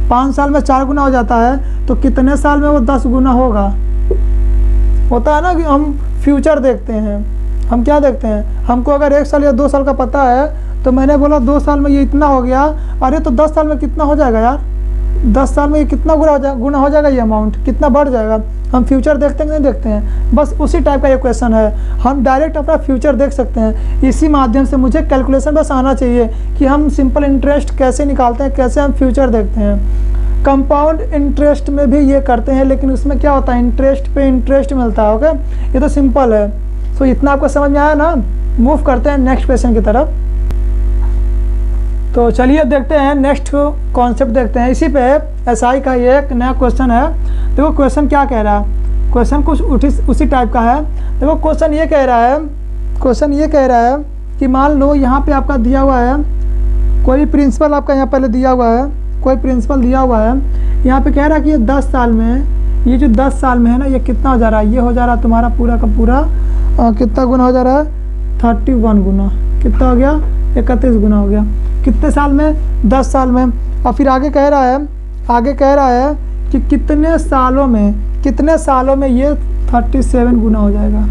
Speaker 1: 5 साल में 4 गुना हो जाता है, तो कितने साल में वो 10 गुना होगा। होता है ना कि हम फ्यूचर देखते हैं, हम क्या देखते हैं, हमको अगर 1 साल या 2 साल का पता है, तो मैंने बोला 2 साल में ये इतना हो गया, अरे तो 10 साल में कितना हो जाएगा यार, 10 साल में ये कितना गुना हो जाएगा, ये अमाउंट कितना बढ़ जाएगा। हम फ्यूचर देखते हैं कि नहीं देखते हैं, बस उसी टाइप का ये क्वेश्चन है। हम डायरेक्ट अपना फ्यूचर देख सकते हैं। इसी माध्यम से मुझे कैलकुलेशन बस आना चाहिए कि हम सिंपल इंटरेस्ट कैसे निकालते हैं, कैसे हम फ्यूचर देखते हैं। कंपाउंड इंटरेस्ट में भी ये करते हैं, लेकिन उसमें क्या होता है, इंटरेस्ट पे इंटरेस्ट मिलता है। ओके, ये तो सिंपल है। सो इतना आपको समझ में आया ना। मूव करते हैं नेक्स्ट क्वेश्चन की तरफ। तो चलिए अब देखते हैं नेक्स्ट कॉन्सेप्ट देखते हैं। इसी पे एसआई का ये एक नया क्वेश्चन है। देखो क्वेश्चन क्या कह रहा है, क्वेश्चन कुछ उसी टाइप का है। देखो क्वेश्चन ये कह रहा है कि मान लो यहाँ पे आपका दिया हुआ है कोई प्रिंसिपल, आपका यहाँ पहले दिया हुआ है, कोई प्रिंसिपल दिया हुआ है, यहाँ पे कह रहा है कि ये 10 साल में है, ये जो 10 साल में है ना, ये कितना हो जा रहा है, ये हो जा रहा है तुम्हारा पूरा का पूरा कितना गुना हो जा रहा है, 31 गुना, कितना हो गया, 31 गुना हो गया। कितने साल में, 10 साल में। और फिर आगे कह रहा है कि कितने सालों में ये 37 गुना हो जाएगा,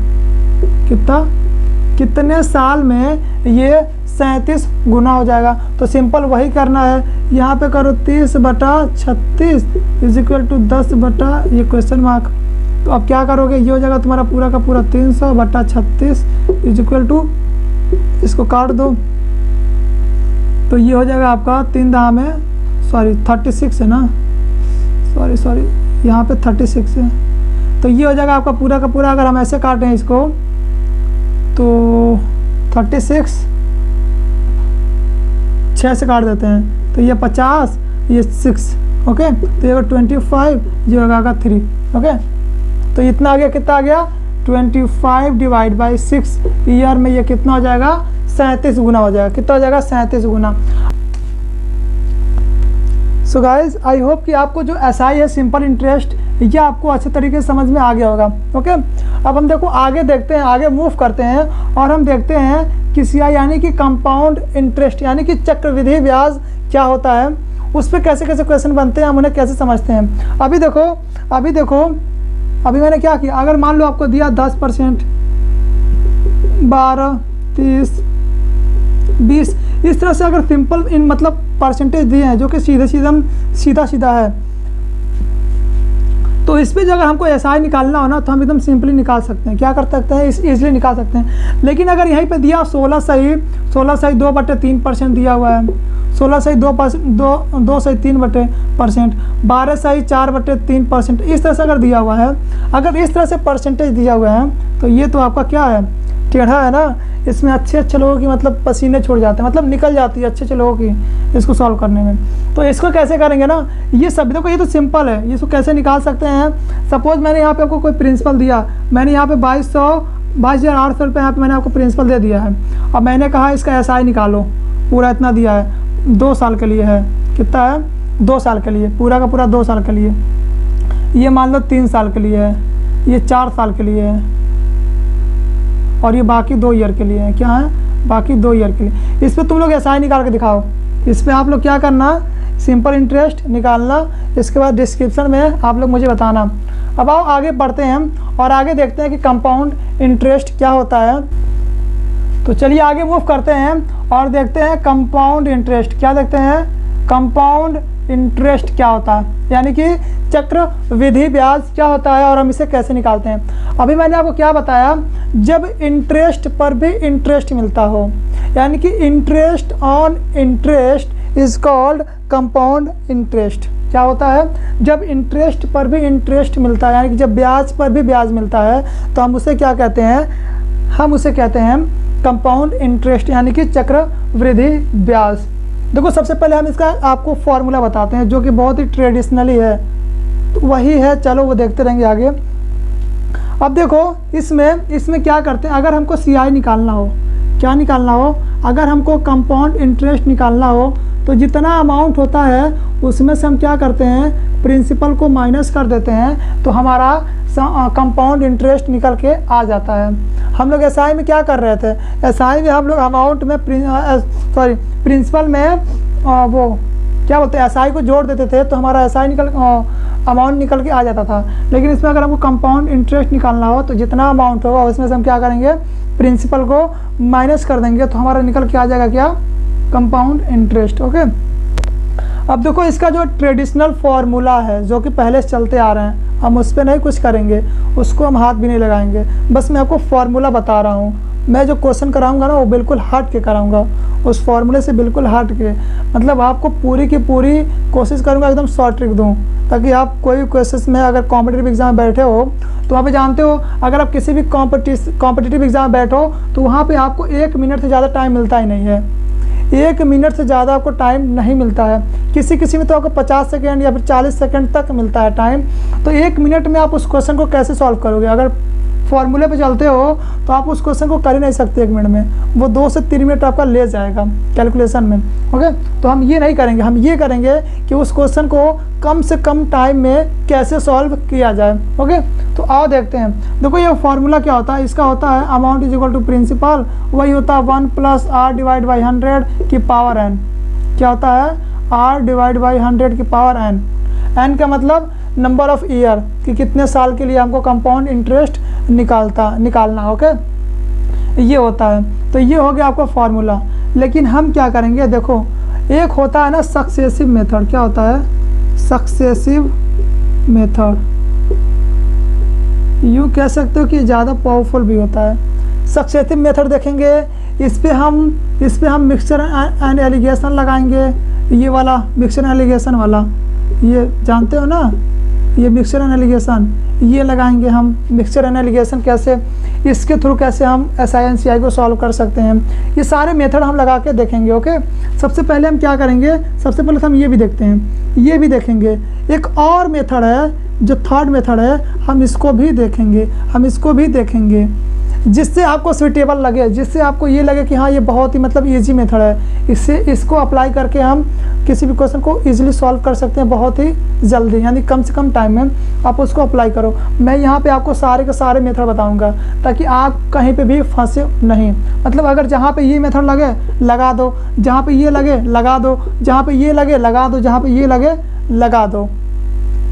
Speaker 1: कितने साल में ये 37 गुना हो जाएगा। तो सिंपल वही करना है, यहाँ पे करो 30/36 इज इक्वल टू 10 ये क्वेश्चन मार्क। तो अब क्या करोगे, ये हो जाएगा तुम्हारा पूरा का पूरा 300/36 इज इक्वल टू, इसको काट दो तो ये हो जाएगा आपका 36 है ना, सॉरी यहाँ पे 36 है, तो ये हो जाएगा आपका पूरा का पूरा। अगर हम ऐसे काटें इसको तो 36 6 से काट देते हैं तो ये 50, ये 6, ओके। तो ये 25, ये होगा 3, ओके। तो इतना आ गया, कितना आ गया, 25/6 ईयर में ये कितना हो जाएगा, 37 गुना हो जाएगा। कितना हो जाएगा, 37 गुना। सो गाइज आई होप कि आपको जो एसआई है सिंपल इंटरेस्ट, ये आपको अच्छे तरीके से समझ में आ गया होगा, ओके। अब हम देखो आगे देखते हैं, आगे मूव करते हैं और हम देखते हैं कि सीआई यानी कि कंपाउंड इंटरेस्ट यानी कि चक्रवृद्धि ब्याज क्या होता है, उस पर कैसे कैसे क्वेश्चन बनते हैं, हम उन्हें कैसे समझते हैं। अभी देखो अभी मैंने क्या किया, अगर मान लो आपको दिया 10%, 12, 30, 20, इस तरह से अगर सिंपल इन मतलब परसेंटेज दिए हैं जो कि सीधा है, तो इस पर अगर हमको एसआई निकालना हो ना तो हम एकदम सिंपली निकाल सकते हैं। क्या कर सकते हैं, इसलिए निकाल सकते हैं। लेकिन अगर यहीं पे दिया 16 सही 2/3% दिया हुआ है, 16 सही 2 सही 3%, 12 सही 4/3%, इस तरह से अगर दिया हुआ है, अगर इस तरह से परसेंटेज दिया हुआ है तो ये तो आपका क्या है, टेढ़ा है ना। इसमें अच्छे लोगों की मतलब पसीने छूट जाते हैं, मतलब निकल जाती है अच्छे लोगों की इसको सॉल्व करने में। तो इसको कैसे करेंगे ना, ये सब देखो, ये तो सिंपल है, इसको कैसे निकाल सकते हैं। सपोज मैंने यहाँ पे आपको कोई प्रिंसिपल दिया, मैंने यहाँ पे 22,800 रुपये यहाँ पे मैंने आपको प्रिंसिपल दे दिया है। अब मैंने कहा इसका एसआई निकालो, पूरा इतना दिया है, 2 साल के लिए है, कितना है, 2 साल के लिए, पूरा का पूरा 2 साल के लिए। ये मान लो 3 साल के लिए है, ये 4 साल के लिए है, और ये बाकी 2 ईयर के लिए है। क्या है, बाकी 2 ईयर के लिए। इस पर तुम लोग एसआई निकाल के दिखाओ। इस पर आप लोग क्या करना, सिंपल इंटरेस्ट निकालना, इसके बाद डिस्क्रिप्शन में आप लोग मुझे बताना। अब आओ आगे बढ़ते हैं और आगे देखते हैं कि कंपाउंड इंटरेस्ट क्या होता है। तो चलिए आगे मूव करते हैं और देखते हैं कंपाउंड इंटरेस्ट। क्या देखते हैं, कंपाउंड इंटरेस्ट क्या होता है, यानी कि चक्रवृद्धि ब्याज क्या होता है और हम इसे कैसे निकालते हैं। अभी मैंने आपको क्या बताया, जब इंटरेस्ट पर भी इंटरेस्ट मिलता हो, यानी कि interest on interest is called compound interest. क्या होता है, जब इंटरेस्ट पर भी इंटरेस्ट मिलता है, यानी कि जब ब्याज पर भी ब्याज मिलता है, तो हम उसे क्या कहते हैं, हम उसे कहते हैं कंपाउंड इंटरेस्ट, यानी कि चक्रवृद्धि ब्याज। देखो सबसे पहले हम इसका आपको फॉर्मूला बताते हैं जो कि बहुत ही ट्रेडिशनली है, तो वही है, चलो वो देखते रहेंगे आगे। अब देखो इसमें क्या करते हैं, अगर हमको सीआई निकालना हो, क्या निकालना हो, अगर हमको कंपाउंड इंटरेस्ट निकालना हो तो जितना अमाउंट होता है उसमें से हम क्या करते हैं, प्रिंसिपल को माइनस कर देते हैं, तो हमारा कंपाउंड इंटरेस्ट निकल के आ जाता है। हम लोग एसआई में क्या कर रहे थे, एसआई में हम लोग अमाउंट में प्रिंसिपल में वो क्या बोलते हैं, एसआई को जोड़ देते थे तो हमारा एसआई अमाउंट निकल के आ जाता था। लेकिन इसमें अगर हमको कंपाउंड इंटरेस्ट निकालना हो तो जितना अमाउंट होगा उसमें से हम क्या करेंगे, प्रिंसिपल को माइनस कर देंगे, तो हमारा निकल के आ जाएगा क्या, कंपाउंड इंटरेस्ट, ओके। अब देखो इसका जो ट्रेडिशनल फार्मूला है जो कि पहले से चलते आ रहे हैं, हम उस पर नहीं कुछ करेंगे, उसको हम हाथ भी नहीं लगाएंगे, बस मैं आपको फार्मूला बता रहा हूँ। मैं जो क्वेश्चन कराऊंगा ना वो बिल्कुल हट के कराऊंगा, उस फार्मूले से बिल्कुल हट के, मतलब आपको पूरी की पूरी कोशिश करूंगा एकदम शॉर्ट ट्रिक दूं, ताकि आप कोई क्वेश्चन में अगर कॉम्पिटिटिव एग्जाम में बैठे हो तो वहाँ पे जानते हो, अगर आप किसी भी कॉम्पिटिटिव एग्जाम में बैठो तो वहाँ पे आपको 1 मिनट से ज़्यादा टाइम मिलता ही नहीं है, 1 मिनट से ज़्यादा आपको टाइम नहीं मिलता है। किसी में तो आपको 50 सेकेंड या फिर 40 सेकेंड तक मिलता है टाइम। तो 1 मिनट में आप उस क्वेश्चन को कैसे सॉल्व करोगे, अगर फॉर्मूले पे चलते हो तो आप उस क्वेश्चन को कर ही नहीं सकते 1 मिनट में, वो 2 से 3 मिनट आपका ले जाएगा कैलकुलेशन में। ओके, तो हम ये नहीं करेंगे, हम ये करेंगे कि उस क्वेश्चन को कम से कम टाइम में कैसे सॉल्व किया जाए। ओके, तो आओ देखते हैं। देखो ये फार्मूला क्या होता है, इसका होता है amount is equal to principal, वही होता है 1 + r डिवाइड बाई 100 की पावर n। क्या होता है, r डिवाइड बाई 100 की पावर n। n का मतलब नंबर ऑफ ईयर, कि कितने साल के लिए हमको कंपाउंड इंटरेस्ट निकालना। ओके, ये होता है। तो ये हो गया आपका फार्मूला। लेकिन हम क्या करेंगे, देखो एक होता है ना सक्सेसिव मेथड। क्या होता है, सक्सेसिव मेथड, यूँ कह सकते हो कि ज़्यादा पावरफुल भी होता है। सक्सेसिव मेथड देखेंगे, इस पे हम मिक्सचर एंड एलिगेशन लगाएंगे। ये वाला मिक्सचर एंड एलिगेशन वाला, ये जानते हो ना, ये मिक्सचर एंड एलिगेशन ये लगाएंगे हम। मिक्सचर एंड एलिगेशन कैसे, इसके थ्रू कैसे हम SI को सॉल्व कर सकते हैं, ये सारे मेथड हम लगा के देखेंगे। ओके, सबसे पहले हम क्या करेंगे, सबसे पहले हम ये भी देखते हैं, ये भी देखेंगे। एक और मेथड है जो थर्ड मेथड है, हम इसको भी देखेंगे, जिससे आपको सुइटेबल लगे, जिससे आपको ये लगे कि हाँ ये बहुत ही मतलब ईजी मेथड है। इसको अप्लाई करके हम किसी भी क्वेश्चन को ईजिली सॉल्व कर सकते हैं बहुत ही जल्दी, यानी कम से कम टाइम में आप उसको अप्लाई करो। मैं यहाँ पे आपको सारे के सारे मेथड बताऊँगा ताकि आप कहीं पे भी फंसे नहीं। मतलब अगर जहाँ पे ये मेथड लगे लगा दो, जहाँ पे ये लगे लगा दो, जहाँ पे ये लगे लगा दो, जहाँ पे ये लगे लगा दो,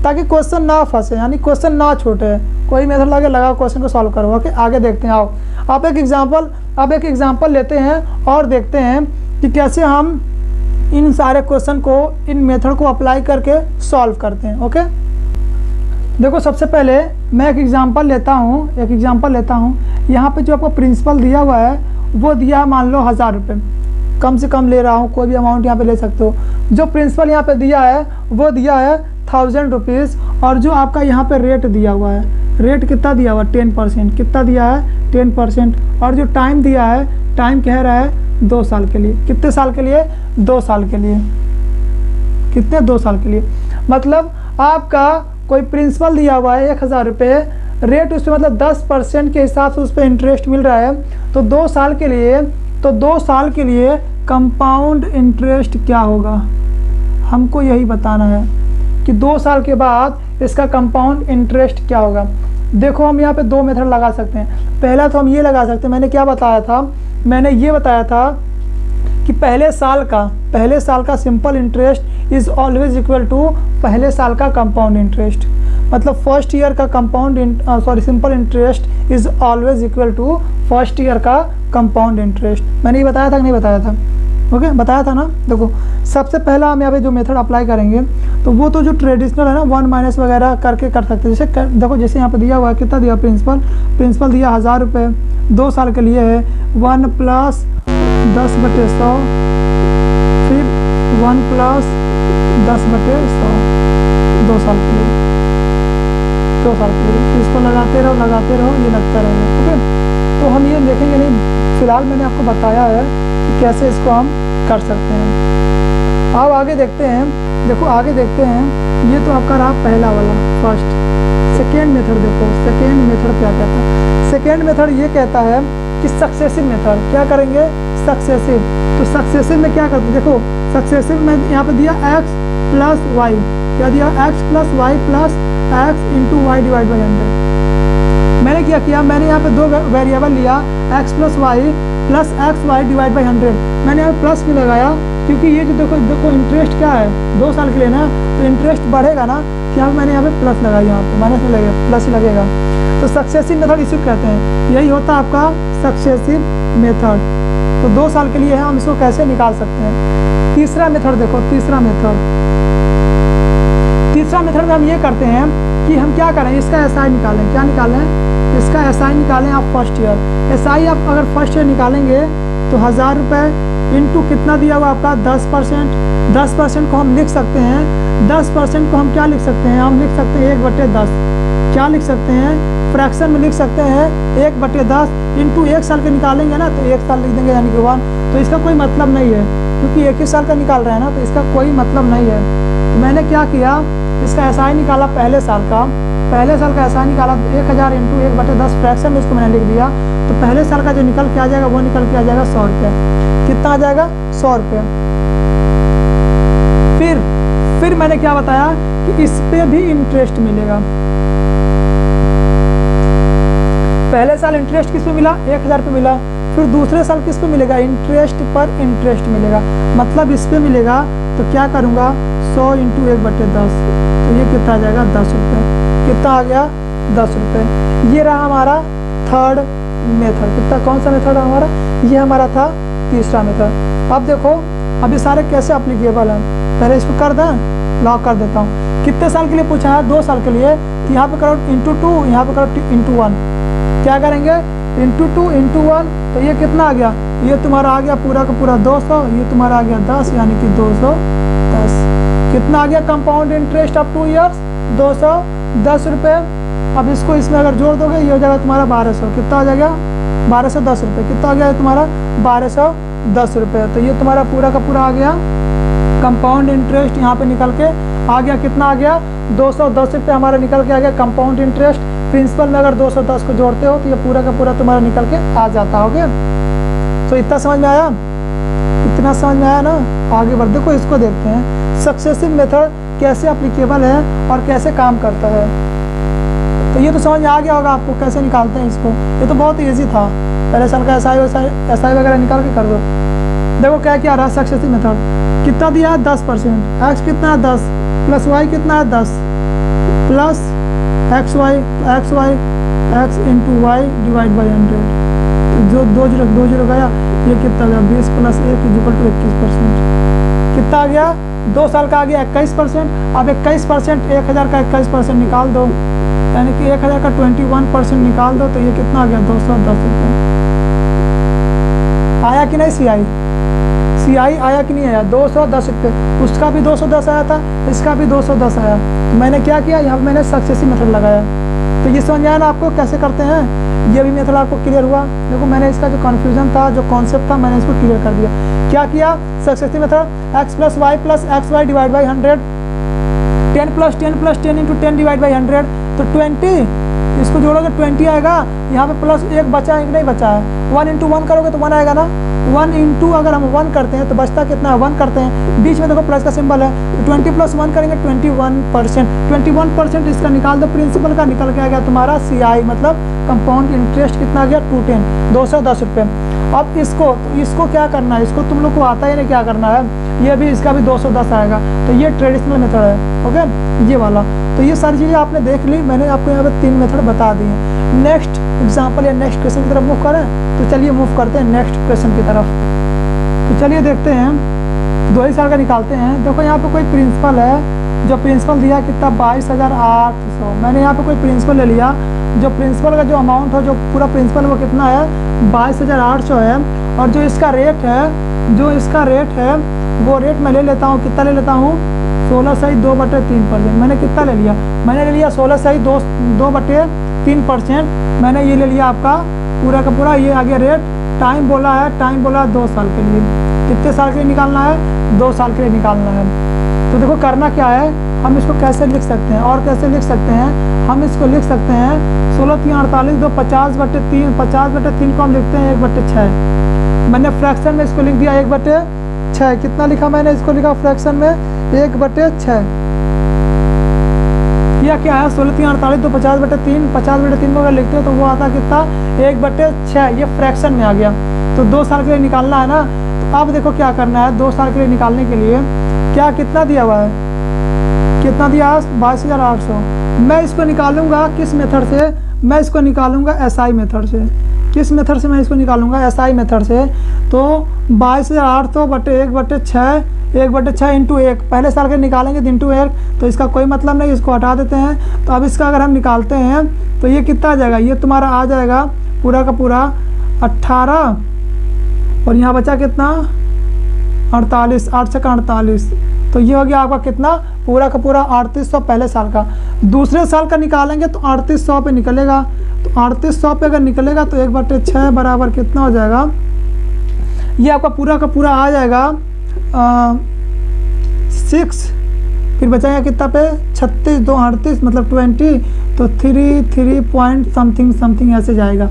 Speaker 1: ताकि क्वेश्चन ना फंसे, यानी क्वेश्चन ना छूटे। कोई मेथड लगे लगाओ, क्वेश्चन को सॉल्व करो। ओके, आगे देखते हैं। आओ आप एक एग्जांपल लेते हैं और देखते हैं कि कैसे हम इन सारे क्वेश्चन को, इन मेथड को अप्लाई करके सॉल्व करते हैं। ओके, देखो सबसे पहले मैं एक एग्जांपल लेता हूँ। यहाँ पे जो आपको प्रिंसिपल दिया हुआ है वो दिया है मान लो 1000 रुपये, कम से कम ले रहा हूँ, कोई भी अमाउंट यहाँ पे ले सकते हो। जो प्रिंसिपल यहाँ पे दिया है वो दिया है 1000 रुपीज़, और जो आपका यहाँ पे रेट दिया हुआ है, रेट कितना दिया हुआ है 10%, कितना दिया है 10%, और जो टाइम दिया है, टाइम कह रहा है 2 साल के लिए। कितने साल के लिए, 2 साल के लिए। कितने, 2 साल के लिए। मतलब आपका कोई प्रिंसिपल दिया हुआ है 1000 रुपये, रेट उस पर मतलब 10% के हिसाब से उस पर इंटरेस्ट मिल रहा है। तो 2 साल के लिए कंपाउंड इंटरेस्ट क्या होगा, हमको यही बताना है कि 2 साल के बाद इसका कंपाउंड इंटरेस्ट क्या होगा। देखो हम यहाँ पे 2 मेथड लगा सकते हैं। पहला तो हम ये लगा सकते हैं, मैंने ये बताया था कि पहले साल का simple interest is always equal to पहले साल का कंपाउंड इंटरेस्ट। मतलब फर्स्ट ईयर का simple interest is always equal to first year का कंपाउंड इंटरेस्ट। मैंने ये बताया था कि नहीं बताया था, ओके बताया था ना। देखो सबसे पहला हम यहाँ पे जो मेथड अप्लाई करेंगे तो वो तो जो ट्रेडिशनल है ना 1 माइनस वगैरह करके कर सकते हैं। जैसे देखो जैसे यहाँ पे दिया हुआ है, कितना दिया प्रिंसिपल दिया 1000 रुपये, 2 साल के लिए है 1 + 10/100, फिर 1 + 10/100, 2 साल के लिए, 2 साल के लिए। तो इसको लगाते रहो, ये लगता रहेगा। ओके, तो हम ये देखेंगे नहीं, फिलहाल मैंने आपको बताया है कि कैसे इसको हम कर सकते हैं। अब आगे देखते हैं। देखो आगे देखते हैं, ये तो आपका रहा पहला वाला फर्स्ट। सेकेंड मेथड देखो, सेकेंड मेथड क्या कहता है। सेकेंड मेथड ये कहता है कि सक्सेसिव मेथड। क्या करेंगे, सक्सेसिव। तो सक्सेसिव में क्या करते हैं, देखो सक्सेसिव में यहाँ पे दिया x + y, क्या दिया x + y + x × y divide by 100। मैंने क्या किया, मैंने यहाँ पे 2 वेरिएबल लिया, x + y + xy divide by 100। मैंने यहाँ प्लस भी लगाया क्योंकि ये जो देखो इंटरेस्ट क्या है 2 साल के लिए ना, तो इंटरेस्ट बढ़ेगा ना, क्या मैंने यहाँ पे प्लस लगाया, यहाँ पे माइनस नहीं लगेगा, प्लस ही लगेगा। तो सक्सेसिव मेथड इसी को कहते हैं, यही होता है आपका सक्सेसिव मेथड। तो 2 साल के लिए है, हम इसको कैसे निकाल सकते हैं। तीसरा मेथड देखो, तीसरा मेथड में हम ये करते हैं कि हम क्या करें, इसका SI निकालें। क्या निकालें, इसका SI निकालें आप फर्स्ट ईयर। SI आप अगर फर्स्ट ईयर निकालेंगे तो 1000 रुपये इंटू कितना दिया हुआ आपका 10%। 10% को हम लिख सकते हैं, 10% को हम क्या लिख सकते हैं, हम लिख सकते हैं 1/10। क्या लिख सकते हैं, फ्रैक्शन में लिख सकते हैं 1/10 इंटू 1 साल के निकालेंगे ना तो 1 साल लिख देंगे यानी कि 1। तो इसका कोई मतलब नहीं है क्योंकि 1 ही साल का निकाल रहे हैं ना, तो इसका कोई मतलब नहीं है। तो मैंने क्या किया, इसका SI निकाला पहले साल का, पहले साल का ऐसा निकाला 1000 इंटू 1/10 फ्रैक्शन में इसको मैंने लिख दिया, तो पहले साल का जो निकल के आ जाएगा वो निकल के आ जाएगा 100 रुपये। कितना आ जाएगा? 100 रुपये। फिर मैंने क्या बताया कि इस पे भी इंटरेस्ट मिलेगा। पहले साल इंटरेस्ट किस पे मिला? 1000 पे मिला। फिर दूसरे साल किस पे मिलेगा? इंटरेस्ट पर इंटरेस्ट मिलेगा, मतलब इस पे मिलेगा। तो क्या करूँगा? 100 इंटू 1/10, तो ये कितना आ जाएगा? 10 रुपये। कितना आ गया? 10 रुपये। ये रहा हमारा थर्ड मेथड। कितना, कौन सा मेथड हमारा? ये हमारा था तीसरा मेथड। अब देखो अब ये सारे कैसे अप्लीकेबल हैं, पहले इसको कर दें, लॉक कर देता हूँ। कितने साल के लिए पूछा है? 2 साल के लिए, तो यहाँ पे करो इंटू 2, यहाँ पे करो इंटू 1। क्या करेंगे? इंटू 2 इंटू 1, तो ये कितना आ गया? ये तुम्हारा आ गया पूरा का पूरा 200, ये तुम्हारा आ गया 10, यानी कि 210। कितना आ गया कंपाउंड इंटरेस्ट ऑफ 2 ईयर्स? 210 रुपये। अब इसको इसमें अगर जोड़ दोगे ये हो जाएगा तुम्हारा 1200। कितना हो जाएगा? 1210 रुपये। कितना आ गया तुम्हारा? 1210 रुपये। तो ये तुम्हारा पूरा का पूरा आ गया कंपाउंड इंटरेस्ट, यहाँ पे निकल के आ गया। कितना आ गया? 210 रुपये हमारा निकल के आ गया कंपाउंड इंटरेस्ट। प्रिंसिपल में अगर 210 को जोड़ते हो तो ये पूरा का पूरा तुम्हारा निकल के आ जाता हो गया। तो इतना समझ में आया? इतना समझ में आया ना? आगे बढ़, देखो इसको देखते हैं सक्सेसिव मेथड कैसे एप्लीकेबल है और कैसे काम करता है। तो ये तो समझ में आ गया होगा आपको कैसे निकालते हैं इसको। ये तो बहुत ईजी था, पहले साल का एसआई वगैरह निकाल के कर दो। देखो क्या क्या रहा सक्सेसिव मेथड। कितना दिया है? 10%। एक्स कितना है? 10 प्लस वाई कितना है? 10 plus X Y X into Y divide by 100। जो 2 जीरो गया, ये कितना गया? 20 प्लस 1 इक्वल टू 21%। कितना आ गया? 2 साल का आ गया 21%। अब 21%, 1000 का 21% निकाल दो, यानी कि 1000 का 21% निकाल दो, तो ये कितना आ गया? 210 रुपये। आया कि नहीं? सीआई आया कि नहीं आया? 210 रुपये। उसका भी 210 आया था, इसका भी 210 आया। तो मैंने क्या किया? यहाँ पर मैंने सक्सेसिव मेथड लगाया। तो ये समझ आया ना आपको कैसे करते हैं? ये भी मेथड आपको क्लियर हुआ? देखो मैंने इसका जो कन्फ्यूजन था, जो कॉन्सेप्ट था, मैंने इसको क्लियर कर दिया। क्या किया? Successive method X plus X Y divide by 100, 10 plus 10 into 10 divide by 100, तो 20। इसको जोड़ोगे 20 आएगा। यहाँ पे प्लस 1 बचा है कि नहीं बचा है? 1 इंटू 1 करोगे तो 1 आएगा ना। 1 इंटू अगर हम 1 करते हैं तो बचता कितना है? 1 करते हैं, बीच में देखो प्लस का सिंबल है, तो 20 प्लस 1 करेंगे 21%। 21% इसका निकाल दो, प्रिंसिपल का निकल के आ गया तुम्हारा सीआई, मतलब कंपाउंड इंटरेस्ट। कितना आ गया? 210 रुपये। अब इसको क्या करना है? इसको तुम लोग को आता है ना क्या करना है? ये भी, इसका भी 210 आएगा। तो ये ट्रेडिशनल मेथड है, ओके, ये वाला। तो ये सारी चीज़ें आपने देख ली, मैंने आपको यहाँ पे 3 मेथड बता दी हैं। नेक्स्ट एग्जाम्पल या नेक्स्ट क्वेश्चन की तरफ मूव करें, तो चलिए मूव करते हैं नेक्स्ट क्वेश्चन की तरफ। तो चलिए देखते हैं, 2 ही साल का निकालते हैं। देखो यहाँ पे कोई प्रिंसिपल है, जो प्रिंसिपल दिया कितना? 22,800। मैंने यहाँ पे कोई प्रिंसिपल ले लिया, जो प्रिंसिपल का जो अमाउंट हो, जो पूरा प्रिंसिपल वो कितना है? 22,800 है। और जो इसका रेट है, वो रेट मैं ले लेता हूँ। कितना ले लेता हूँ? 16/2/3%। मैंने कितना ले लिया? मैंने ले लिया 16/2/3%। मैंने ये ले लिया आपका पूरा का पूरा। ये आ गया रेट। टाइम बोला है 2 साल के लिए। कितने साल के लिए निकालना है? 2 साल के लिए निकालना है। तो देखो करना क्या है, हम इसको कैसे लिख सकते हैं और कैसे लिख सकते हैं? हम इसको लिख सकते हैं 16×3=48, 50/3। 50/3 को हम लिखते हैं 1/6। मैंने फ्रैक्शन में इसको लिख दिया 1/6। कितना लिखा मैंने? इसको लिखा फ्रैक्शन में 1/6। यह क्या है? 16×3=48, 50/3। 50/3 को अगर लिखते हो तो वो आता कितना? 1/6। ये फ्रैक्शन में आ गया। तो 2 साल के लिए निकालना है ना। तो अब देखो क्या करना है, 2 साल के लिए निकालने के लिए क्या कितना दिया हुआ है? कितना दिया है? 22,800। मैं इसको निकालूंगा किस मेथड से? मैं इसको निकालूंगा एसआई मेथड से। किस मेथड से मैं इसको निकालूंगा? एसआई मेथड से। तो 22,800 बटे 1/6, 1/6 इंटू 1। पहले साल के निकालेंगे इंटू 1, तो इसका कोई मतलब नहीं, इसको हटा देते हैं। तो अब इसका अगर हम निकालते हैं तो ये कितना आ जाएगा? ये तुम्हारा आ जाएगा पूरा का पूरा 18, और यहाँ बचा कितना? 48। 8 से 48, तो ये हो गया आपका कितना? पूरा का पूरा 3800 पहले साल का। दूसरे साल का निकालेंगे तो 3800 पे निकलेगा। तो 3800 पे अगर निकलेगा तो 1/6 बराबर कितना हो जाएगा? ये आपका पूरा का पूरा आ जाएगा 6 फिर बचाएगा कितना पे 36 2 38 मतलब 20, तो 3 पॉइंट समथिंग ऐसे जाएगा।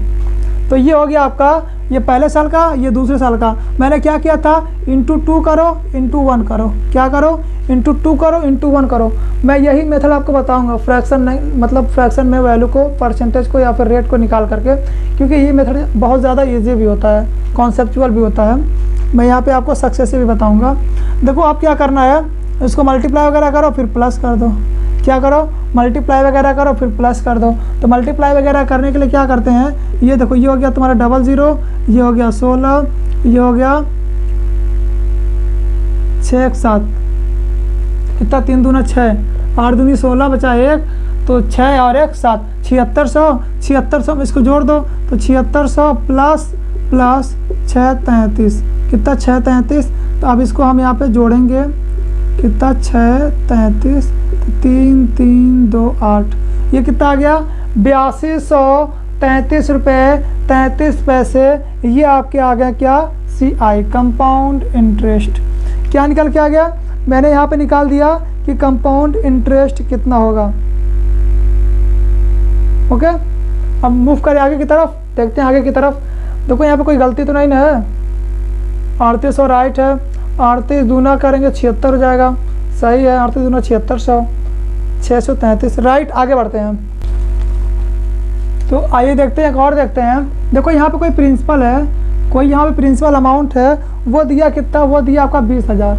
Speaker 1: तो ये हो गया आपका, ये पहले साल का, ये दूसरे साल का। मैंने क्या किया था, इंटू 2 करो, इंटू 1 करो, क्या करो, इंटू 2 करो, इंटू 1 करो। मैं यही मेथड आपको बताऊंगा, फ्रैक्शन नहीं, मतलब फ्रैक्शन में वैल्यू को, परसेंटेज को या फिर रेट को निकाल करके, क्योंकि ये मेथड बहुत ज़्यादा ईजी भी होता है, कॉन्सेप्चुअल भी होता है। मैं यहाँ पे आपको सक्सेस भी बताऊँगा। देखो आप क्या करना है, इसको मल्टीप्लाई वगैरह करो फिर प्लस कर दो, क्या करो, मल्टीप्लाई वगैरह करो फिर प्लस कर दो। तो मल्टीप्लाई वगैरह करने के लिए क्या करते हैं, ये देखो ये हो गया तुम्हारा 00, ये हो गया 16, ये हो गया 6 1 7, कितना 3 दूना 6, 8 दूनी 16 बचा 1, तो 6 और 1 7, 7600 में इसको जोड़ दो, तो 7600 प्लस 633, कितना 633। तो अब इसको हम यहाँ पे जोड़ेंगे, कितना 633, 3 3 2 8, ये कितना आ गया 8233 रुपये 33 पैसे। ये आपके आ गया क्या, CI कंपाउंड इंटरेस्ट। क्या निकल के आ गया, मैंने यहाँ पे निकाल दिया कि कंपाउंड इंटरेस्ट कितना होगा। ओके, अब मूव करें आगे की तरफ, देखते हैं आगे की तरफ। देखो यहाँ पे कोई गलती तो नहीं ना है, 3800 राइट है, 38 दूना करेंगे 76 हो जाएगा, सही है, 38 दूना 7600, 633 राइट। आगे बढ़ते हैं, तो आइए देखते हैं एक और देखते हैं। देखो यहाँ पे कोई प्रिंसिपल है, कोई यहाँ पे प्रिंसिपल अमाउंट है, वो दिया कितना, वो दिया आपका 20,000,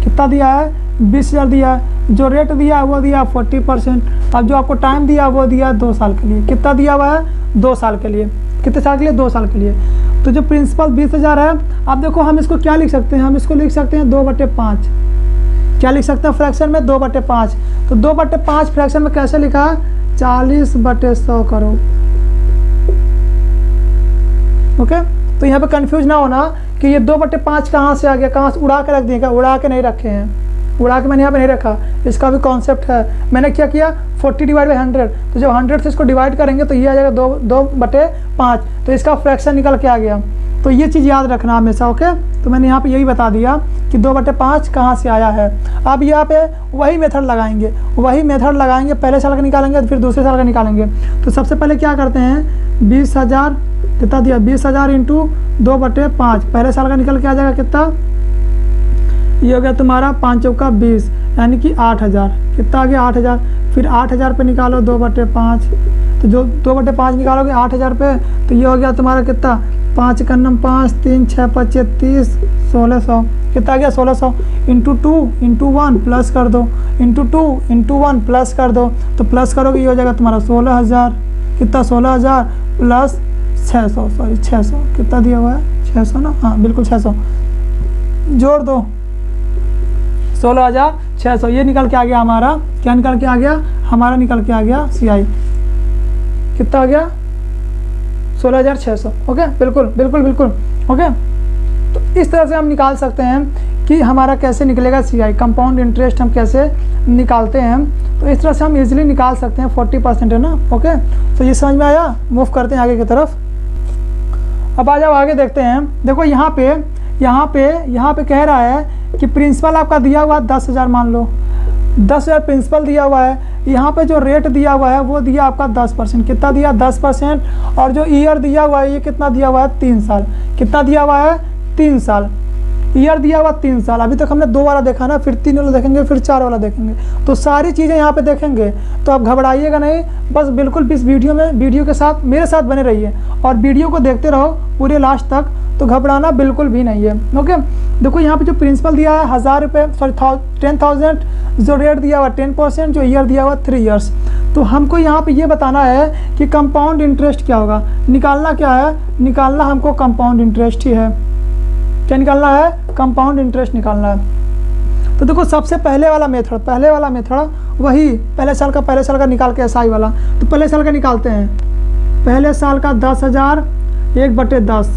Speaker 1: कितना दिया है 20,000 दिया है। जो रेट दिया है वो दिया 40%। अब जो आपको टाइम दिया वो दिया 2 साल के लिए, कितना दिया हुआ है 2 साल के लिए, कितने साल के लिए 2 साल के लिए। तो जो प्रिंसिपल 20,000 है, अब देखो हम इसको क्या लिख सकते हैं, हम इसको लिख सकते हैं 2/5, क्या लिख सकते हैं फ्रैक्शन में 2/5। तो 2/5 फ्रैक्शन में कैसे लिखा, 40/100 करो। ओके, तो यहाँ पे कंफ्यूज ना होना कि ये 2/5 कहाँ से आ गया, कहाँ से उड़ा के रख दिए, क्या उड़ा के नहीं रखे हैं, उड़ा के मैंने यहाँ पे नहीं रखा, इसका भी कॉन्सेप्ट है। मैंने क्या किया 40/100, तो जब 100 से इसको डिवाइड करेंगे तो ये आ जाएगा 2/5, तो इसका फ्रैक्शन निकल के आ गया। तो ये चीज़ याद रखना हमेशा। ओके, तो मैंने यहाँ पे यही बता दिया कि 2/5 कहाँ से आया है। अब यहाँ पे वही मेथड लगाएंगे, पहले साल का निकालेंगे फिर दूसरे साल का निकालेंगे। तो सबसे पहले क्या करते हैं, 20,000 कितना दिया, 20,000 इंटू 2/5, पहले साल का निकल के आ जाएगा कितना, ये हो गया तुम्हारा 5 चौका 20, यानी कि 8,000, कितना आ गया 8,000। फिर 8,000 पे निकालो 2/5, तो जो 2/5 निकालोगे 8,000 पे, तो ये हो गया तुम्हारा कितना 5 कन्नम 5 3 6 5 30 1600, कितना आ गया 1600 इंटू 2 इंटू 1 प्लस कर दो, इंटू 2 इंटू 1 प्लस कर दो, तो प्लस करोगे ये हो जाएगा तुम्हारा 16,000, कितना 16,000 प्लस 600, सॉरी 600, कितना दिया हुआ है 600 ना, हाँ बिल्कुल 600, जोड़ दो 16,600। ये निकल के आ गया हमारा, क्या निकल के आ गया हमारा, निकल के आ गया CI, कितना आ गया 16,600। ओके, बिल्कुल बिल्कुल बिल्कुल। ओके, तो इस तरह से हम निकाल सकते हैं कि हमारा कैसे निकलेगा CI, कंपाउंड इंटरेस्ट हम कैसे निकालते हैं। तो इस तरह से हम इजीली निकाल सकते हैं, 40% है ना। ओके, तो ये समझ में आया, मूव करते हैं आगे की तरफ। अब आ जाओ आगे देखते हैं। देखो यहाँ पे कह रहा है कि प्रिंसिपल आपका दिया हुआ 10,000, मान लो 10,000 प्रिंसिपल दिया हुआ है। यहाँ पे जो रेट दिया हुआ है वो दिया आपका 10%, कितना दिया 10%। और जो ईयर दिया हुआ है ये कितना दिया हुआ है 3 साल, कितना दिया हुआ है 3 साल, ईयर दिया हुआ 3 साल। अभी तक हमने 2 वाला देखा ना, फिर 3 वाला देखेंगे, फिर 4 वाला देखेंगे, तो सारी चीज़ें यहाँ पे देखेंगे। तो आप घबराइएगा नहीं, बस बिल्कुल इस वीडियो के साथ मेरे साथ बने रहिए और वीडियो को देखते रहो पूरे लास्ट तक, तो घबराना बिल्कुल भी नहीं है। ओके, देखो यहाँ पे जो प्रिंसिपल दिया है 1,000 रुपये, सॉरी 10,000, जो रेट दिया हुआ 10%, जो ईयर दिया हुआ 3 ईयर्स। तो हमको यहाँ पे ये बताना है कि कंपाउंड इंटरेस्ट क्या होगा, निकालना क्या है, निकालना हमको कंपाउंड इंटरेस्ट ही है। क्या निकालना है, कंपाउंड इंटरेस्ट निकालना है। तो देखो सबसे पहले वाला मेथड वही पहले साल का निकाल के SI वाला। तो पहले साल का निकालते हैं, पहले साल का 10,000 1/10,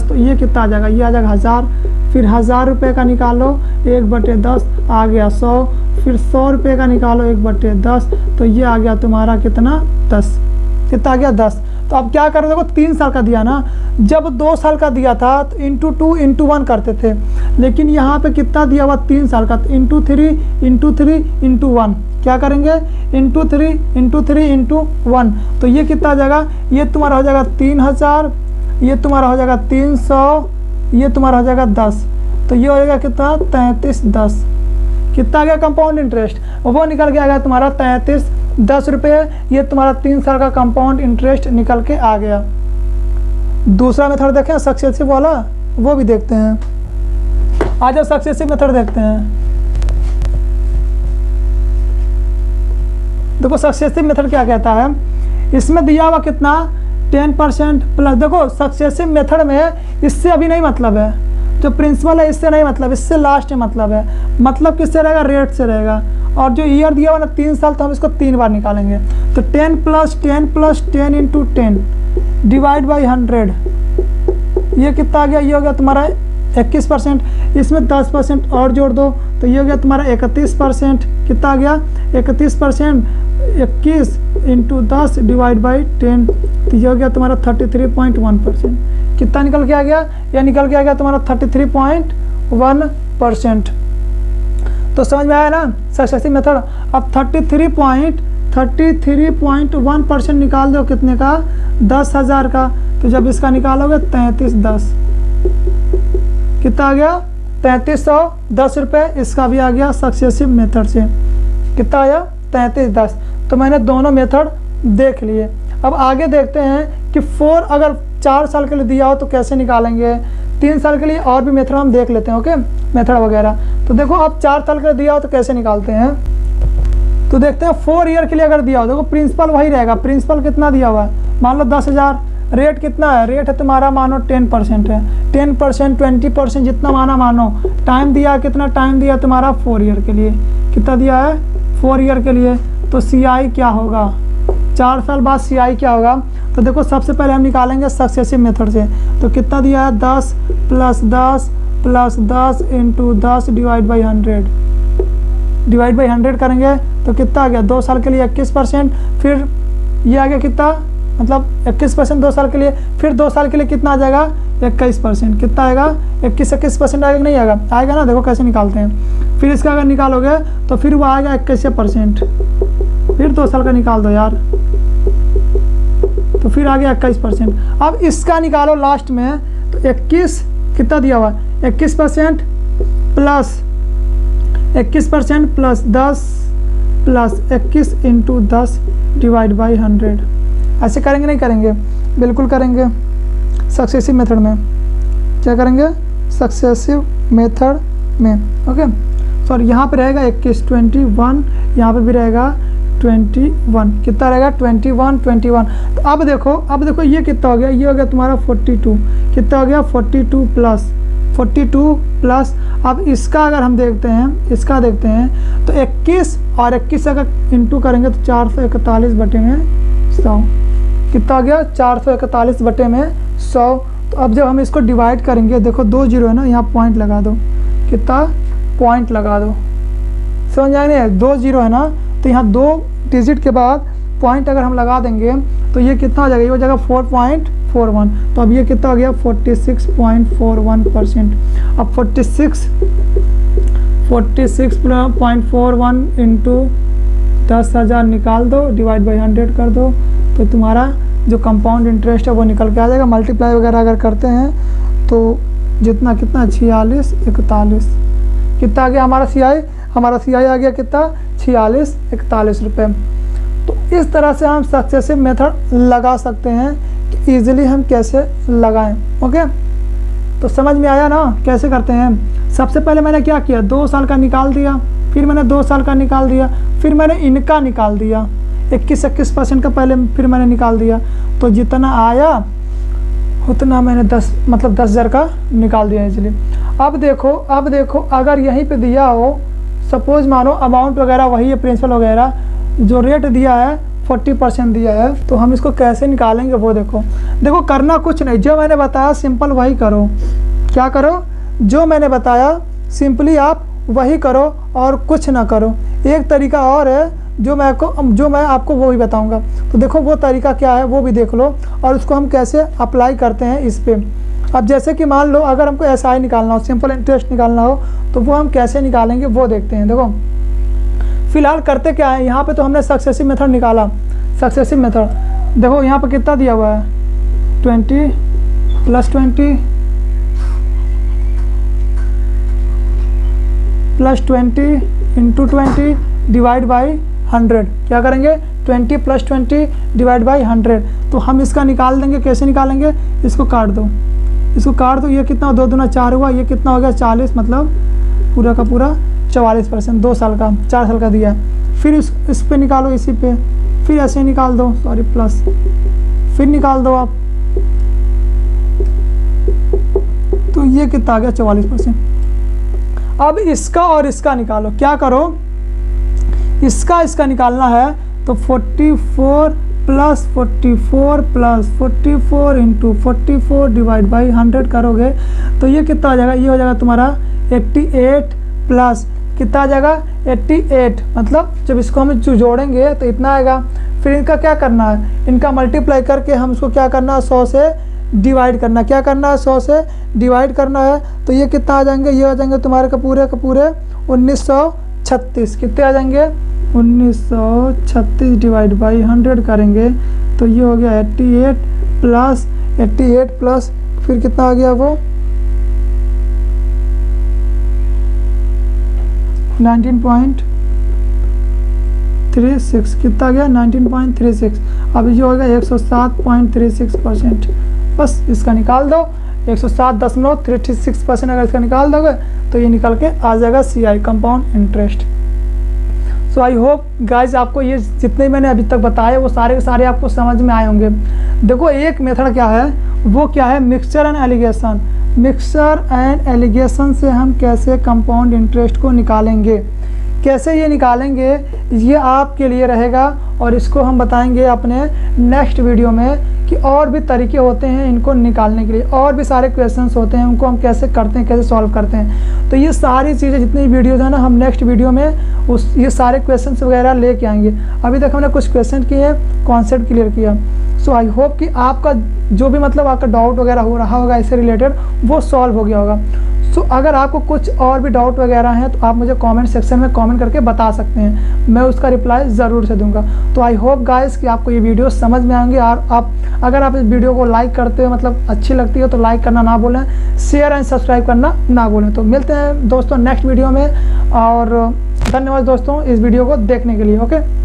Speaker 1: तो ये कितना आ जाएगा, ये आ जाएगा 1,000। फिर 1,000 रुपये का निकालो 1/10 आ गया 100, फिर 100 रुपये का निकालो 1/10, तो ये आ गया तुम्हारा कितना 10, कितना आ गया 10। तो तो अब क्या करो, देखो 3 साल का दिया ना, जब 2 साल का दिया था तो इंटू 2 इंटू 1 करते थे, लेकिन यहाँ पे कितना दिया हुआ 3 साल का, तो इंटू 3 इंटू 3 इंटू 1 क्या करेंगे, इंटू 3 इंटू 3 इंटू 1। तो ये कितना आ जाएगा, ये तुम्हारा हो जाएगा 3000, ये तुम्हारा हो जाएगा 300, ये तुम्हारा हो जाएगा 10। तो ये हो जाएगा कितना 3310। कितना आ गया कंपाउंड इंटरेस्ट, वो निकल के आ गया तुम्हारा 3310 रुपये। ये तुम्हारा 3 साल का कंपाउंड इंटरेस्ट निकल के आ गया। दूसरा मेथड देखें सक्सेसिव वाला, वो भी देखते हैं। आज सक्सेसिव मेथड देखते हैं। देखो सक्सेसिव मेथड क्या कहता है, इसमें दिया हुआ कितना 10% प्लस। देखो सक्सेसिव मेथड में इससे अभी नहीं मतलब है, जो प्रिंसिपल है इससे नहीं मतलब, इससे लास्ट में मतलब है। मतलब किससे रहेगा, रेट से रहेगा। और जो ईयर दिया हुआ ना 3 साल, तो हम इसको 3 बार निकालेंगे। तो 10 plus 10 plus 10 into 10 divide by 100, ये कितना आ गया, ये हो गया तुम्हारा 21%। इसमें 10% और जोड़ दो तो ये हो गया तुम्हारा 31%। कितना आ गया 31%, 21 इंटू 10 डिवाइड बाई 10, तो ये हो गया तुम्हारा 33.1%। कितना निकल के आ गया, यह निकल के आ गया तुम्हारा 33.1%। तो समझ में आया ना सक्सेसिव मेथड। अब 33.1% निकाल दो, कितने का 10,000 का। तो जब इसका निकालोगे 3310, कितना आ गया 3310 रुपये। इसका भी आ गया सक्सेसिव मेथड से। कितना आया 3310। तो मैंने दोनों मेथड देख लिए। अब आगे देखते हैं कि 4 अगर 4 साल के लिए दिया हो तो कैसे निकालेंगे। 3 साल के लिए और भी मेथड हम देख लेते हैं, ओके मेथड वगैरह। तो देखो अब 4 साल के लिए दिया हो तो कैसे निकालते हैं। तो देखते हैं 4 ईयर के लिए अगर दिया हो, देखो प्रिंसिपल वही रहेगा। प्रिंसिपल कितना दिया हुआ है, मान लो 10,000। रेट कितना है, रेट है तुम्हारा मानो 10% है, 10% 20% जितना मानो। टाइम दिया कितना, टाइम दिया तुम्हारा 4 ईयर के लिए। कितना दिया है 4 ईयर के लिए। तो CI क्या होगा, 4 साल बाद CI क्या होगा। तो देखो सबसे पहले हम निकालेंगे सक्सेसिव मेथड से। तो कितना दिया है 10 plus 10 plus 10 into 10 divide by 100, divide by 100 करेंगे तो कितना आ गया 2 साल के लिए 21%। फिर ये आ गया कितना, मतलब 21% 2 साल के लिए। फिर 2 साल के लिए कितना आ जाएगा 21%। कितना आएगा 21% आएगा कि नहीं आएगा, आएगा ना। देखो कैसे निकालते हैं। फिर इसका अगर निकालोगे तो फिर वो आएगा 21%। फिर 2 साल का निकाल दो यार, तो फिर आ गया 21%। अब इसका निकालो लास्ट में, तो 21 कितना दिया हुआ 21% plus 21% plus 10 plus 21 into 10 divide by 100। ऐसे करेंगे नहीं करेंगे, बिल्कुल करेंगे सक्सेसिव मेथड में। क्या करेंगे सक्सेसिव मेथड में, ओके। सॉरी यहाँ पे रहेगा 21 21, यहाँ पे भी रहेगा 21। कितना रहेगा 21। तो अब देखो ये कितना हो गया, ये हो गया तुम्हारा 42। कितना हो गया 42 प्लस। अब इसका अगर हम देखते हैं, इसका देखते हैं तो 21 और 21 अगर इंटू करेंगे तो 441 बटे में 100। कितना आ गया 441 बटे में 100। तो अब जब हम इसको डिवाइड करेंगे, देखो 2 जीरो है ना, यहाँ पॉइंट लगा दो। कितना पॉइंट लगा दो, समझ जाएंगे। 2 जीरो है ना, तो यहाँ 2 डिजिट के बाद पॉइंट अगर हम लगा देंगे तो ये कितना हो जाएगा, ये हो जाएगा 4.41। तो अब ये कितना हो गया 46.41%। अब 46.41 इंटू 10,000 निकाल दो, डिवाइड बाई 100 कर दो, तो तुम्हारा जो कंपाउंड इंटरेस्ट है वो निकल के आ जाएगा। मल्टीप्लाई वगैरह अगर करते हैं तो जितना 46 41। कितना आ गया हमारा CI आ गया कितना 46 41 रुपये। तो इस तरह से हम सक्सेसिव मेथड लगा सकते हैं कि ईजिली हम कैसे लगाएं, ओके। तो समझ में आया ना कैसे करते हैं। सबसे पहले मैंने क्या किया, 2 साल का निकाल दिया, फिर मैंने 2 साल का निकाल दिया, फिर मैंने इनका निकाल दिया 21% का पहले, फिर मैंने निकाल दिया। तो जितना आया उतना मैंने 10,000 का निकाल दिया इजीली। अब देखो अगर यहीं पे दिया हो, सपोज मानो अमाउंट वगैरह वही है, प्रिंसिपल वगैरह, जो रेट दिया है 40% दिया है, तो हम इसको कैसे निकालेंगे वो देखो करना कुछ नहीं, जो मैंने बताया सिंपल वही करो। क्या करो, जो मैंने बताया सिंपली आप वही करो और कुछ ना करो। एक तरीका और है, जो मैं आपको वो भी बताऊंगा। तो देखो वो तरीका क्या है वो भी देख लो, और उसको हम कैसे अप्लाई करते हैं इस पे। अब जैसे कि मान लो अगर हमको SI निकालना हो, सिंपल इंटरेस्ट निकालना हो, तो वो हम कैसे निकालेंगे वो देखते हैं। देखो फिलहाल करते क्या है, यहाँ पे तो हमने सक्सेसिव मेथड निकाला। सक्सेसिव मेथड देखो यहाँ पे कितना दिया हुआ है, 20 + 20 + 20 × 20 डिवाइड बाई 100। क्या करेंगे, 20 + 20 डिवाइड बाई 100। तो हम इसका निकाल देंगे। कैसे निकालेंगे, इसको काट दो, इसको काट दो। ये कितना, 2 दूना 4 हुआ, ये कितना हो गया 40, मतलब पूरा का पूरा 44%, 2 साल का, 4 साल का दिया है। फिर इस पे निकालो, इसी पे फिर ऐसे ही निकाल दो, सॉरी प्लस, फिर निकाल दो आप। तो ये कितना आ गया 44%। अब इसका और इसका निकालो। क्या करो, इसका निकालना है तो 44 + 44 + 44 × 44 डिवाइड बाई 100 करोगे तो ये कितना हो जाएगा, ये हो जाएगा तुम्हारा 88 प्लस कितना आ जाएगा 88। मतलब जब इसको हम जोड़ेंगे तो इतना आएगा। फिर इनका क्या करना है, इनका मल्टीप्लाई करके हम इसको क्या करना है, 100 से डिवाइड करना। क्या करना है, 100 से डिवाइड करना है। तो ये कितना आ जाएंगे, ये आ जाएंगे तुम्हारे का पूरे 1936। कितने आ जाएंगे, 1936 डिवाइड बाई 100 करेंगे तो ये हो गया 88 प्लस फिर कितना आ गया वो 19.36। कितना आ गया 19.36। अब ये होगा 107.36%। बस इसका निकाल दो, 107.36% अगर इसका निकाल दोगे तो ये निकल के आ जाएगा CI, compound interest. So I hope guys आपको ये जितने मैंने अभी तक बताए वो सारे के सारे आपको समझ में आए होंगे। देखो एक मेथड क्या है, वो क्या है, mixture and allegation. Mixture and allegation से हम कैसे कंपाउंड इंटरेस्ट को निकालेंगे, कैसे ये निकालेंगे, ये आपके लिए रहेगा। और इसको हम बताएंगे अपने नेक्स्ट वीडियो में कि और भी तरीके होते हैं इनको निकालने के लिए, और भी सारे क्वेश्चंस होते हैं, उनको हम कैसे करते हैं, कैसे सॉल्व करते हैं। तो ये सारी चीज़ें जितनी वीडियोज़ हैं ना, हम नेक्स्ट वीडियो में ये सारे क्वेश्चंस वगैरह लेके आएंगे। अभी तक हमने कुछ क्वेश्चन किए, कॉन्सेप्ट क्लियर किया। सो आई होप कि आपका जो भी मतलब आपका डाउट वगैरह हो रहा होगा इससे रिलेटेड वो सॉल्व हो गया होगा। सो अगर आपको कुछ और भी डाउट वगैरह हैं तो आप मुझे कमेंट सेक्शन में कमेंट करके बता सकते हैं, मैं उसका रिप्लाई ज़रूर से दूंगा। तो आई होप गाइस कि आपको ये वीडियो समझ में आएंगे। और आप अगर आप इस वीडियो को लाइक करते हो, मतलब अच्छी लगती हो, तो लाइक करना ना भूलें, शेयर एंड सब्सक्राइब करना ना भूलें। तो मिलते हैं दोस्तों नेक्स्ट वीडियो में, और धन्यवाद दोस्तों इस वीडियो को देखने के लिए। ओके।